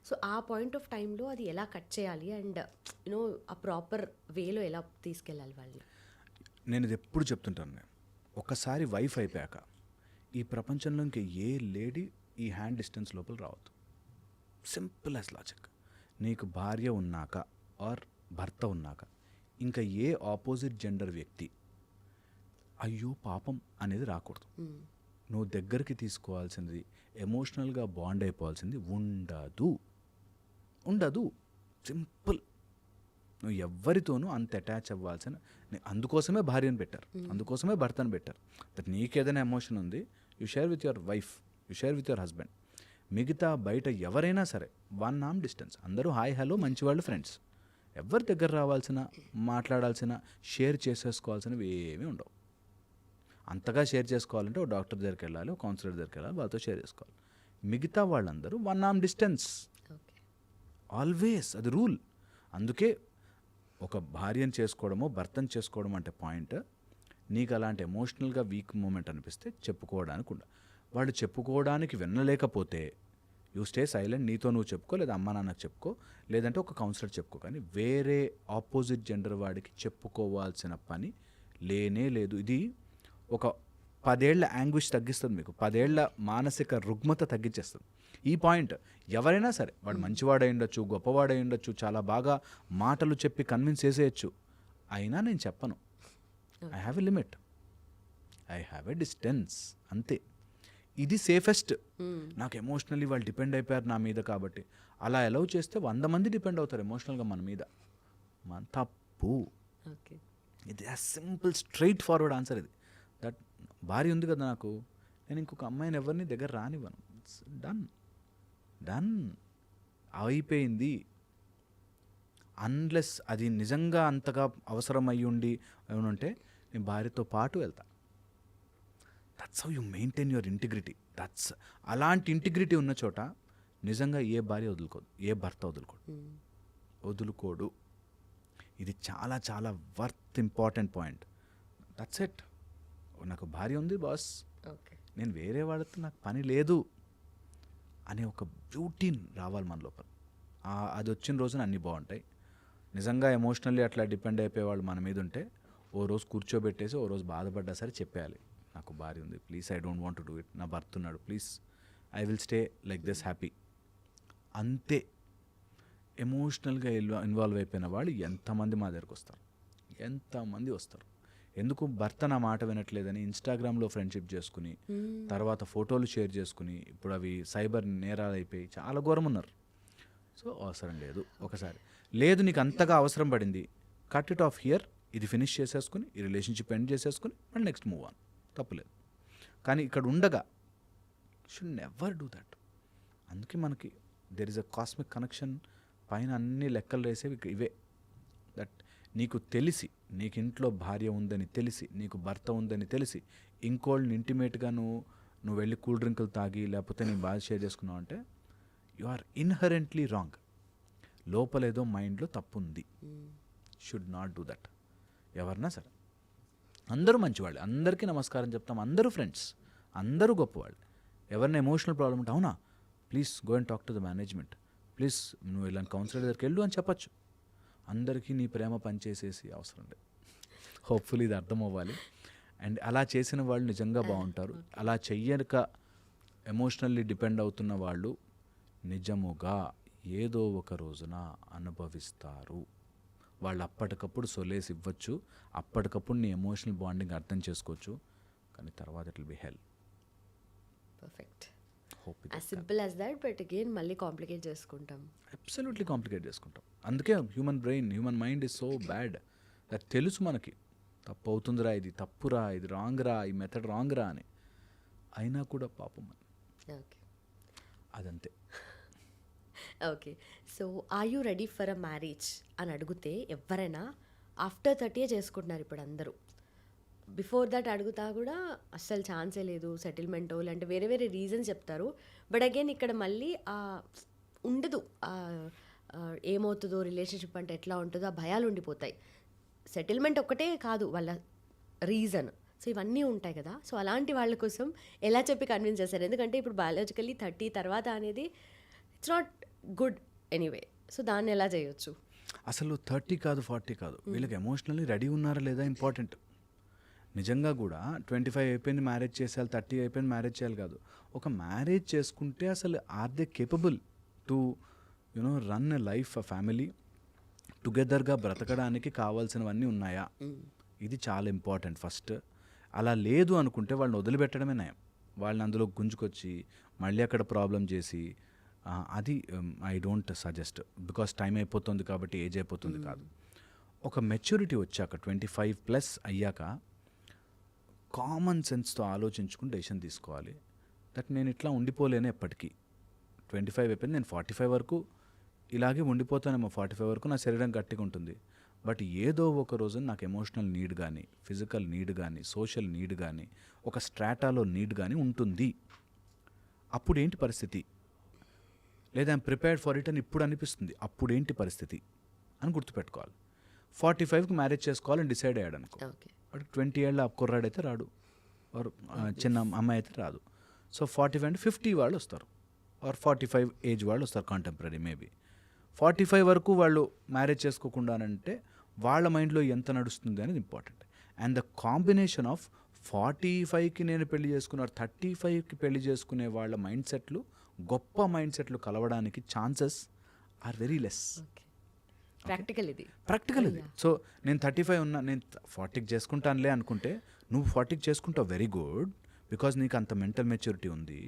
సో ఆ పాయింట్ ఆఫ్ టైంలో అది ఎలా కట్ చేయాలి అండ్ యూనో ఆ ప్రాపర్ వేలో ఎలా తీసుకెళ్ళాలి వాళ్ళని? నేను ఇది ఎప్పుడు చెప్తుంటాను, ఒకసారి వైఫ్ అయిపోయాక ఈ ప్రపంచంలో ఇంకా ఏ లేడీ ఈ హ్యాండ్ డిస్టెన్స్ లోపల రావద్దు. Simple as logic. నీకు భార్య ఉన్నాక ఆర్ భర్త ఉన్నాక ఇంకా ఏ ఆపోజిట్ జెండర్ వ్యక్తి అయ్యో పాపం అనేది రాకూడదు. నువ్వు దగ్గరికి తీసుకోవాల్సింది, ఎమోషనల్గా బాండ్ అయిపోవాల్సింది ఉండదు. సింపుల్. నువ్వు ఎవరితోనూ అంత అటాచ్ అవ్వాల్సిన, అందుకోసమే భార్యను పెట్టారు, అందుకోసమే భర్తను పెట్టారు. దట్ నీకేదైనా ఎమోషన్ ఉంది, you share with your wife, you share with your husband. మిగతా బయట ఎవరైనా సరే 1 arm distance, అందరూ హాయ్ హలో మంచివాళ్ళు ఫ్రెండ్స్. ఎవరి దగ్గర రావాల్సిన, మాట్లాడాల్సిన, షేర్ చేసేసుకోవాల్సినవి ఏమీ ఉండవు. అంతగా షేర్ చేసుకోవాలంటే ఒక డాక్టర్ దగ్గరికి వెళ్ళాలి, ఒక కౌన్సిలర్ దగ్గరికి వెళ్ళాలి, వాళ్ళతో షేర్ చేసుకోవాలి. మిగతా వాళ్ళందరూ 1 arm distance ఆల్వేస్. అది రూల్. అందుకే ఒక భార్యను చేసుకోవడమో భర్తను చేసుకోవడం అంటే పాయింట్, నీకు అలాంటి ఎమోషనల్గా వీక్ మూమెంట్ అనిపిస్తే చెప్పుకోవడానికి వాళ్ళు చెప్పుకోవడానికి వినలేకపోతే యూ స్టే సైలెంట్. నీతో నువ్వు చెప్పుకో, లేదా అమ్మ నాన్నకు చెప్పుకో, లేదంటే ఒక కౌన్సిలర్ చెప్పుకో. కానీ వేరే ఆపోజిట్ జెండర్ వాడికి చెప్పుకోవాల్సిన పని లేనే లేదు. ఇది ఒక 10 ఏళ్ల యాంగ్విష్ తగ్గిస్తుంది మీకు, 10 ఏళ్ల మానసిక రుగ్మత తగ్గించేస్తుంది ఈ పాయింట్. ఎవరైనా సరే, వాడు మంచివాడై ఉండొచ్చు, గొప్పవాడై ఉండొచ్చు, చాలా బాగా మాటలు చెప్పి కన్విన్స్ చేసేయచ్చు, అయినా నేను చెప్పను. I have a limit, I have a distance, అంతే. ఇది సేఫెస్ట్. నాకు ఎమోషనల్లీ వాళ్ళు డిపెండ్ అయిపోయారు నా మీద కాబట్టి అలా అలౌ చేస్తే 100 మంది డిపెండ్ అవుతారు ఎమోషనల్గా మన మీద. మన తప్పు. ఇది సింపుల్ స్ట్రైట్ ఫార్వర్డ్ ఆన్సర్ ఇది. దట్ భార్య ఉంది కదా నాకు, నేను ఇంకొక అమ్మాయిని ఎవరిని దగ్గర రానివ్వను. ఇట్స్ డన్ అయిపోయింది. అన్లెస్ అది నిజంగా అంతగా అవసరం అయ్యి ఉండి ఏమనుంటే నేను భార్యతో పాటు వెళ్తా. That's how you maintain your integrity. అలాంటి ఇంటిగ్రిటీ ఉన్న చోట నిజంగా ఏ భార్య వదులుకోదు, ఏ భర్త వదులుకోడు. ఇది చాలా చాలా worth important point. That's it. నాకు భార్య ఉంది బాస్, నేను వేరే వాళ్ళతో నాకు పని లేదు అనే ఒక బ్యూటీ రావాలి మన లోపల. అది వచ్చిన రోజున అన్నీ బాగుంటాయి. నిజంగా ఎమోషనల్లీ అట్లా డిపెండ్ అయిపోయేవాళ్ళు మన మీద ఉంటే ఓ రోజు కూర్చోబెట్టేసి ఓ రోజు బాధపడ్డా సరే చెప్పేయాలి, నాకు భార్య ఉంది, please I don't want to do it, నా భర్త ఉన్నాడు, please I will stay like this happy. అంతే. ఎమోషనల్గా ఇన్వాల్వ్ అయిపోయిన వాళ్ళు ఎంతమంది మా దగ్గరకు వస్తారు, ఎంతమంది వస్తారు. ఎందుకు? భర్త నా మాట వినట్లేదని ఇన్స్టాగ్రామ్లో ఫ్రెండ్షిప్ చేసుకుని తర్వాత ఫోటోలు షేర్ చేసుకుని ఇప్పుడు అవి సైబర్ నేరాలు అయిపోయి చాలా ఘోరం ఉన్నారు. సో అవసరం లేదు. ఒకసారి లేదు నీకు అంతగా అవసరం పడింది, కట్ ఇట్ ఆఫ్ హియర్, ఇది ఫినిష్ చేసేసుకుని ఈ రిలేషన్షిప్ ఎండ్ చేసేసుకుని మళ్ళీ నెక్స్ట్ మూవ్ ఆన్, తప్పులేదు. కానీ ఇక్కడ ఉండగా షుడ్ నెవర్ డూ దట్. అందుకే మనకి there is a cosmic connection. పైన అన్ని లెక్కలు వేసేవి ఇవే. దట్ నీకు తెలిసి, నీకు ఇంట్లో భార్య ఉందని తెలిసి, నీకు భర్త ఉందని తెలిసి ఇంకోళ్ళని ఇంటిమేట్గా నువ్వు వెళ్ళి కూల్ డ్రింకులు తాగి లేకపోతే నీ బాధ షేర్ చేసుకున్నావు అంటే యు ఆర్ ఇన్హరెంట్లీ రాంగ్. లోపలేదో మైండ్లో తప్పు ఉంది. Should not do that. ఎవరన్నా సరే అందరూ మంచివాళ్ళు, అందరికీ నమస్కారం చెప్తాం, అందరూ ఫ్రెండ్స్, అందరూ గొప్పవాళ్ళు. ఎవరైనా ఎమోషనల్ ప్రాబ్లం ఉంటే అవునా please go and talk to the management, please నువ్వు ఇలాంటి కౌన్సిలర్ దగ్గరికి వెళ్ళు అని చెప్పచ్చు. అందరికీ నీ ప్రేమ పనిచేసేసి అవసరం లేదు. హోప్ఫుల్లీ ఇది అర్థం అవ్వాలి. అండ్ అలా చేసిన వాళ్ళు నిజంగా బాగుంటారు. అలా చెయ్యక ఎమోషనల్లీ డిపెండ్ అవుతున్న వాళ్ళు నిజముగా ఏదో ఒక రోజున అనుభవిస్తారు. వాళ్ళు అప్పటికప్పుడు సొలేసి ఇవ్వచ్చు, అప్పటికప్పుడు నీ ఎమోషనల్ బాండింగ్ అర్థం చేసుకోవచ్చు. కానీ తర్వాత it will be hell. Perfect. Hope as simple as that, but again మళ్ళీ కాంప్లికేట్ చేసుకుంటాం. అబ్సల్యూట్లీ కాంప్లికేట్ చేసుకుంటాం. అందుకే human brain, human mind is so bad. అది తెలుసు మనకి, తప్పు అవుతుందిరా, ఇది తప్పురా, ఇది రాంగ్ రా, ఈ మెథడ్ రాంగ్ రా అని. అయినా కూడా పాపం ఓకే. అదంతే. Okay. So are you ready for a marriage అని అడిగితే ఎవరైనా ఆఫ్టర్ 30 చేసుకుంటున్నారు ఇప్పుడు అందరూ. బిఫోర్ దట్ అడుగుతా కూడా అస్సలు ఛాన్సే లేదు, సెటిల్మెంటో లేదంటే వేరే వేరే రీజన్స్ చెప్తారు. బట్ అగైన్ ఇక్కడ మళ్ళీ ఉండదు, ఏమవుతుందో రిలేషన్షిప్ అంటే ఎట్లా ఉంటుందో ఆ భయాలు ఉండిపోతాయి. సెటిల్మెంట్ ఒక్కటే కాదు వాళ్ళ రీజన్. సో ఇవన్నీ ఉంటాయి కదా. సో అలాంటి వాళ్ళ కోసం ఎలా చెప్పి కన్విన్స్ చేస్తారు? ఎందుకంటే ఇప్పుడు బయాలజికల్లీ 30 తర్వాత అనేది it's not good anyway. So దాన్ని ఎలా చేయొచ్చు? అసలు 30 కాదు 40 కాదు, వీళ్ళకి ఎమోషనల్లీ రెడీ ఉన్నారా లేదా ఇంపార్టెంట్. నిజంగా కూడా 25 అయిపోయింది మ్యారేజ్ చేసేయాలి, 30 అయిపోయింది మ్యారేజ్ చేయాలి కాదు. ఒక మ్యారేజ్ చేసుకుంటే అసలు are they capable to run a life, a family టుగెదర్గా బ్రతకడానికి కావాల్సినవన్నీ ఉన్నాయా? ఇది చాలా ఇంపార్టెంట్ ఫస్ట్. అలా లేదు అనుకుంటే వాళ్ళని వదిలిపెట్టడమే నయం. వాళ్ళని అందులో గుంజుకొచ్చి మళ్ళీ అక్కడ ప్రాబ్లం చేసి అది I don't suggest. Because time అయిపోతుంది కాబట్టి, ఏజ్ అయిపోతుంది కాదు. ఒక మెచ్యూరిటీ వచ్చాక 25+ అయ్యాక కామన్ సెన్స్తో ఆలోచించుకుని డెసిషన్ తీసుకోవాలి. దట్ నేను ఇట్లా ఉండిపోలేను ఎప్పటికీ. 25 అయిపోయింది, నేను 45 వరకు ఇలాగే ఉండిపోతానేమో, 45 వరకు నా శరీరం గట్టిగా ఉంటుంది. బట్ ఏదో ఒక రోజున నాకు ఎమోషనల్ నీడ్ కానీ, ఫిజికల్ నీడ్ కానీ, సోషల్ నీడ్ కానీ, ఒక స్ట్రాటాలో నీడ్ కానీ ఉంటుంది. అప్పుడు ఏంటి పరిస్థితి? లేదా ఐమ్ ప్రిపేర్డ్ ఫర్ ఇట్ అని ఇప్పుడు అనిపిస్తుంది, అప్పుడు ఏంటి పరిస్థితి అని గుర్తుపెట్టుకోవాలి. 45కి మ్యారేజ్ చేసుకోవాలని డిసైడ్ అయ్యాడు అనుకో, బట్ 20 ఏళ్ళ కుర్రాడైతే రాడు, ఆర్ చిన్న అమ్మాయి అయితే రాదు. సో 45 అంటే 50 వాళ్ళు వస్తారు, ఆర్ 45 ఏజ్ వాళ్ళు వస్తారు, కాంటెంపరీ మేబీ. 45 వరకు వాళ్ళు మ్యారేజ్ చేసుకోకుండానంటే వాళ్ళ మైండ్లో ఎంత నడుస్తుంది అనేది important. And the combination of 45కి నేను పెళ్లి చేసుకున్నారు, 35కి పెళ్లి చేసుకునే వాళ్ళ మైండ్ సెట్లు, గొప్ప మైండ్ సెట్లు కలవడానికి chances are very less. Practical ఇది. సో నేను 35 ఉన్నా, నేను 40కి చేసుకుంటానులే అనుకుంటే నువ్వు 40కి చేసుకుంటావు, వెరీ గుడ్, బికాజ్ నీకు అంత మెంటల్ మెచ్యూరిటీ ఉంది.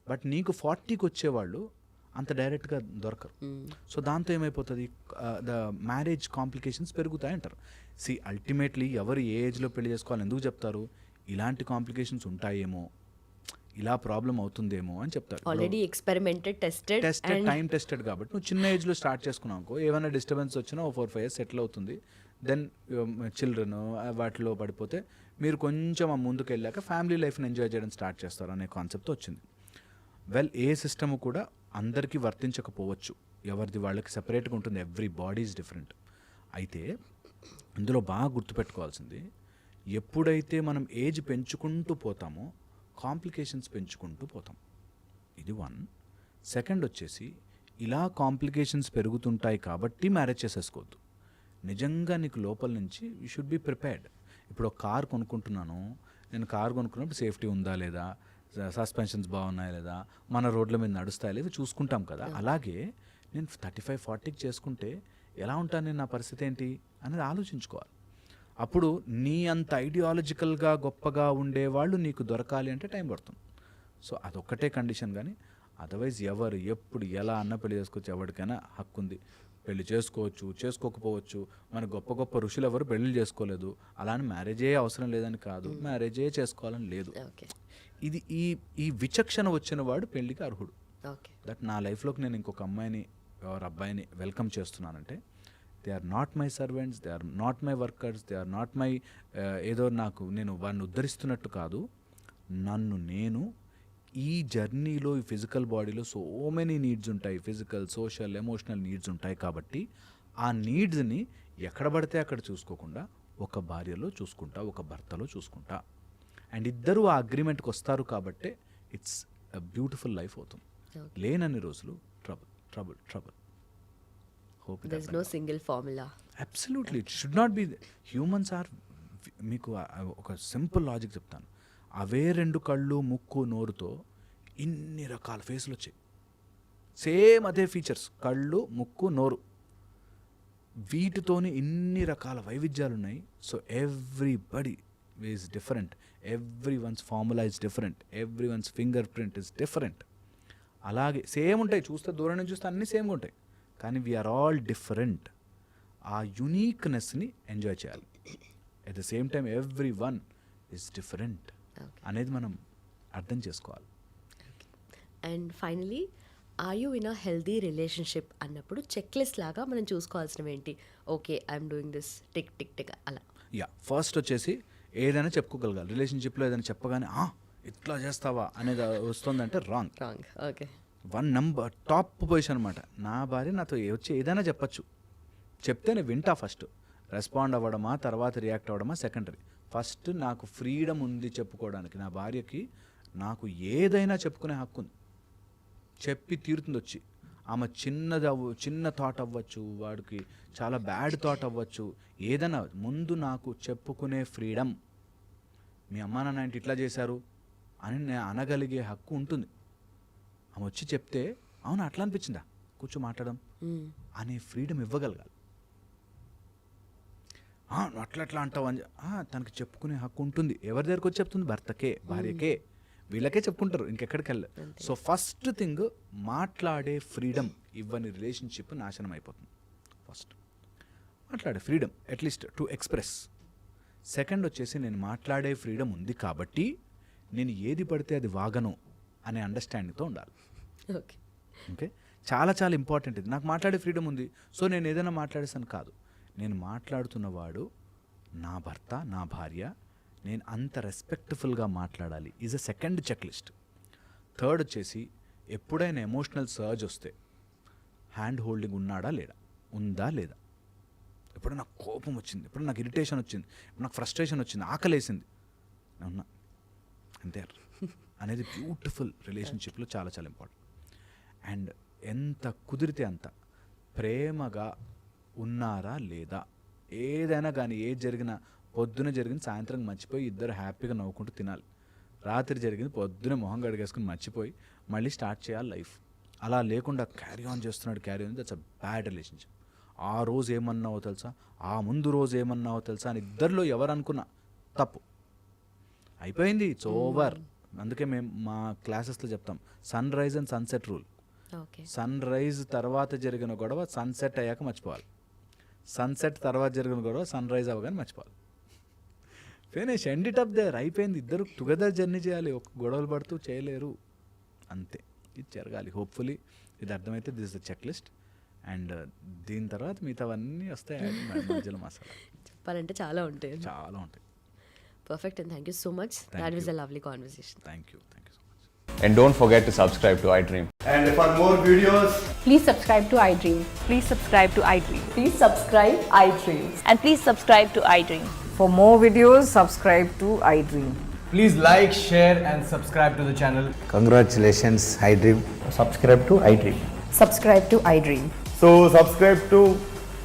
బట్ నీకు 40కి వచ్చేవాళ్ళు అంత డైరెక్ట్గా దొరకరు. సో దాంతో ఏమైపోతుంది, ద మ్యారేజ్ కాంప్లికేషన్స్ పెరుగుతాయి అంటారు. సి అల్టిమేట్లీ ఎవరు ఏ ఏజ్లో పెళ్లి చేసుకోవాలని ఎందుకు చెప్తారు? ఇలాంటి కాంప్లికేషన్స్ ఉంటాయేమో, ఇలా ప్రాబ్లం అవుతుందేమో అని చెప్తారు. Already experimented, tested, time tested. కాబట్టి నువ్వు చిన్న ఏజ్లో స్టార్ట్ చేసుకున్నావు, ఏమైనా డిస్టర్బెన్స్ వచ్చినా 4-5 years సెటిల్ అవుతుంది. దెన్ చిల్డ్రన్ వాటిలో పడిపోతే మీరు కొంచెం ముందుకు వెళ్ళాక ఫ్యామిలీ లైఫ్ని ఎంజాయ్ చేయడం స్టార్ట్ చేస్తారు అనే కాన్సెప్ట్ వచ్చింది. వెల్, ఏ సిస్టమ్ కూడా అందరికీ వర్తించకపోవచ్చు, ఎవరిది వాళ్ళకి సెపరేట్గా ఉంటుంది. Every body is different. అయితే ఇందులో బాగా గుర్తుపెట్టుకోవాల్సింది, ఎప్పుడైతే మనం ఏజ్ పెంచుకుంటూ పోతామో కాంప్లికేషన్స్ పెంచుకుంటూ పోతాం. ఇది 1. సెకండ్ వచ్చేసి, ఇలా కాంప్లికేషన్స్ పెరుగుతుంటాయి కాబట్టి మ్యారేజ్ చేసేసుకోవద్దు. నిజంగా నీకు లోపల నుంచి యూ షుడ్ బి ప్రిపేర్డ్. ఇప్పుడు ఒక కార్ కొనుక్కుంటున్నాను, నేను కార్ కొనుక్కున్నప్పుడు సేఫ్టీ ఉందా లేదా, సస్పెన్షన్స్ బాగున్నాయా లేదా, మన రోడ్ల మీద నడుస్తాయా లేదా చూసుకుంటాం కదా. అలాగే నేను 35-40కి చేసుకుంటే ఎలా ఉంటాను నేను, నా పరిస్థితి ఏంటి అనేది ఆలోచించుకోవాలి. అప్పుడు నీ అంత ఐడియాలజికల్గా గొప్పగా ఉండేవాళ్ళు నీకు దొరకాలి అంటే టైం పడుతుంది. సో అదొక్కటే కండిషన్. కానీ అదర్వైజ్ ఎవరు ఎప్పుడు ఎలా అన్న పెళ్లి చేసుకోవచ్చు, ఎవరికైనా హక్కు ఉంది, పెళ్లి చేసుకోవచ్చు, చేసుకోకపోవచ్చు. మన గొప్ప గొప్ప ఋషులు ఎవరు పెళ్లి చేసుకోలేదు, అలానే మ్యారేజే అవసరం లేదని కాదు, మ్యారేజే చేసుకోవాలని లేదు. ఇది ఈ విచక్షణ వచ్చిన వాడు పెళ్లికి అర్హుడు. దట్ నా లైఫ్లోకి నేను ఇంకొక అమ్మాయిని ఎవరు అబ్బాయిని వెల్కమ్ చేస్తున్నానంటే, they are not my servants, they are not my workers, they are not my ఏదో నేను వాడిని ఉద్ధరిస్తున్నట్టు కాదు, నన్ను నేను ఈ జర్నీలో, ఈ ఫిజికల్ బాడీలో సో మెనీ నీడ్స్ ఉంటాయి, ఫిజికల్, సోషల్, ఎమోషనల్ నీడ్స్ ఉంటాయి. కాబట్టి ఆ నీడ్స్ని ఎక్కడ పడితే అక్కడ చూసుకోకుండా ఒక భార్యలో చూసుకుంటా, ఒక భర్తలో చూసుకుంటా. అండ్ ఇద్దరు ఆ అగ్రిమెంట్కి వస్తారు కాబట్టి ఇట్స్ అ బ్యూటిఫుల్ లైఫ్ అవుతుంది. లేనన్ని రోజులు trouble trouble trouble. There's no single formula. Absolutely, it should not be. Humans are, మీకు ఒక సింపుల్ లాజిక్ చెప్తాను, అవే 2 కళ్ళు, ముక్కు, నోరుతో ఇన్ని రకాల ఫేసులు వచ్చాయి. సేమ్ అదే ఫీచర్స్, కళ్ళు, ముక్కు, నోరు, వీటితోని ఇన్ని రకాల వైవిధ్యాలు ఉన్నాయి. So everybody is different. Everyone's formula is different. Everyone's fingerprint is different. అలాగే సేమ్ ఉంటాయి, చూస్తే దూరం నుంచి చూస్తే అన్నీ సేమ్గా ఉంటాయి, కానీ వీఆర్ ఆల్ డిఫరెంట్. ఆ యునీక్నెస్ని ఎంజాయ్ చేయాలి. At the same time everyone is different అనేది మనం అర్థం చేసుకోవాలి. And finally, are you in a healthy relationship అన్నప్పుడు చెక్ లిస్ట్ లాగా మనం చూసుకోవాల్సినవి ఏంటి? Okay, I'm doing this, tick tick tick అలా. ఫస్ట్ వచ్చేసి ఏదైనా చెప్పుకోగలగాలి. రిలేషన్షిప్లో ఏదైనా చెప్పగానే ఇట్లా చేస్తావా అనేది వస్తుందంటే wrong. Okay, 1 number top position అనమాట. నా భార్య నాతో వచ్చి ఏదైనా చెప్పచ్చు, చెప్తే నేను వింటా. ఫస్ట్ రెస్పాండ్ అవ్వడమా తర్వాత రియాక్ట్ అవ్వడమా సెకండరీ. ఫస్ట్ నాకు ఫ్రీడమ్ ఉంది చెప్పుకోవడానికి. నా భార్యకి నాకు ఏదైనా చెప్పుకునే హక్కు ఉంది, చెప్పి తీరుతుంది వచ్చి. ఆమె చిన్న థాట్ అవ్వచ్చు, వాడికి చాలా బ్యాడ్ థాట్ అవ్వచ్చు, ఏదైనా ముందు నాకు చెప్పుకునే ఫ్రీడమ్. మీ అమ్మా నాన్న ఏంటి ఇట్లా చేశారు అని నేను అనగలిగే హక్కు ఉంటుంది. ఆమె వచ్చి చెప్తే అవును అట్లా అనిపించిందా, కూర్చో మాట్లాడడం అనే ఫ్రీడమ్ ఇవ్వగలగాలి. అట్లా అంటావు అని తనకి చెప్పుకునే హక్కు ఉంటుంది. ఎవరి దగ్గరికి వచ్చి చెప్తుంది? భర్తకే, భార్యకే, వీళ్ళకే చెప్పుకుంటారు, ఇంకెక్కడికి వెళ్ళరు. సో ఫస్ట్ థింగ్ మాట్లాడే ఫ్రీడమ్ ఇవ్వని రిలేషన్షిప్ నాశనం అయిపోతుంది. ఫస్ట్ మాట్లాడే freedom, at least to express. Second వచ్చేసి నేను మాట్లాడే ఫ్రీడమ్ ఉంది కాబట్టి నేను ఏది పడితే అది వాగను అనే అండర్స్టాండింగ్తో ఉండాలి. ఓకే, చాలా చాలా ఇంపార్టెంట్ ఇది. నాకు మాట్లాడే ఫ్రీడమ్ ఉంది, సో నేను ఏదైనా మాట్లాడేసాను కాదు. నేను మాట్లాడుతున్నవాడు నా భర్త, నా భార్య, నేను అంత రెస్పెక్ట్ఫుల్గా మాట్లాడాలి is a second check list. Third వచ్చేసి ఎప్పుడైనా ఎమోషనల్ సర్జ్ వస్తే హ్యాండ్ హోల్డింగ్ ఉందా లేదా, ఎప్పుడు నాకు కోపం వచ్చింది, ఎప్పుడు నాకు ఇరిటేషన్ వచ్చింది, ఇప్పుడు నాకు ఫ్రస్ట్రేషన్ వచ్చింది, ఆకలేసింది, ఉన్నా అంతే అనేది బ్యూటిఫుల్ రిలేషన్షిప్లో చాలా చాలా ఇంపార్టెంట్. అండ్ ఎంత కుదిరితే అంత ప్రేమగా ఉన్నారా లేదా, ఏదైనా కానీ ఏది జరిగినా పొద్దున జరిగింది సాయంత్రం మర్చిపోయి ఇద్దరు హ్యాపీగా నవ్వుకుంటూ తినాలి. రాత్రి జరిగింది పొద్దున మొహం గడిగేసుకుని మర్చిపోయి మళ్ళీ స్టార్ట్ చేయాలి లైఫ్. అలా లేకుండా క్యారీ ఆన్ చేస్తున్నాడు, దట్స్ అ బ్యాడ్ రిలేషన్షిప్. ఆ రోజు ఏమన్నావో తెలుసా, ఆ ముందు రోజు ఏమన్నావో తెలుసా అని ఇద్దరిలో ఎవరు అనుకున్నా తప్పు అయిపోయింది, ఇట్స్ ఓవర్. అందుకే మేము మా క్లాసెస్లో చెప్తాం sunrise and sunset rule. Sunrise తర్వాత జరిగిన గొడవ సన్సెట్ అయ్యాక మర్చిపోవాలి, సన్సెట్ తర్వాత జరిగిన గొడవ సన్ రైజ్ అవ్వగానే మర్చిపోవాలి. Finish, end it up there, అయిపోయింది. ఇద్దరు టుగెదర్ జర్నీ చేయాలి, ఒక గొడవలు పడుతూ చేయలేరు, అంతే. ఇది జరగాలి. హోప్ఫుల్లీ ఇది అర్థమైతే this is the check list. And దీని తర్వాత మిగతావన్నీ వస్తాయి మధ్యలో మసాలా. చెప్పాలంటే చాలా ఉంటాయి. Perfect, and thank you so much. That was a lovely conversation. Thank you so much. And don't forget to subscribe to iDream. And for more videos, please subscribe to iDream. Please subscribe to iDream. Please subscribe iDream. And please subscribe to iDream. For more videos, subscribe to iDream. please like, share and subscribe to the channel. Congratulations, iDream. Subscribe to iDream. Subscribe to iDream. So subscribe to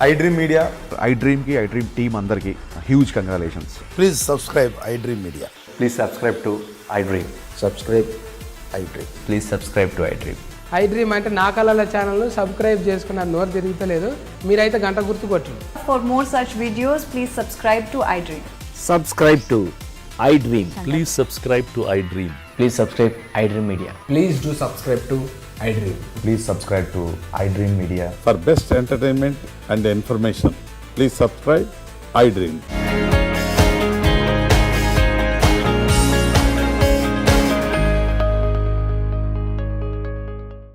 iDream Media. iDream ki iDream team andarki huge congratulations. Please subscribe iDream Media. Please subscribe to iDream. Subscribe iDream. Please subscribe to iDream. iDream అంటే నా కళల channel subscribe చేసుకున్న నోరు తిరుగుతలేదు, మీరైతే గంట గుర్తు కొట్టండి. For more such videos, please subscribe to iDream. Subscribe to iDream. Please subscribe to iDream. Please subscribe iDream Media. Please do subscribe to iDream. Please subscribe to iDream Media. For best entertainment and information, please subscribe iDream.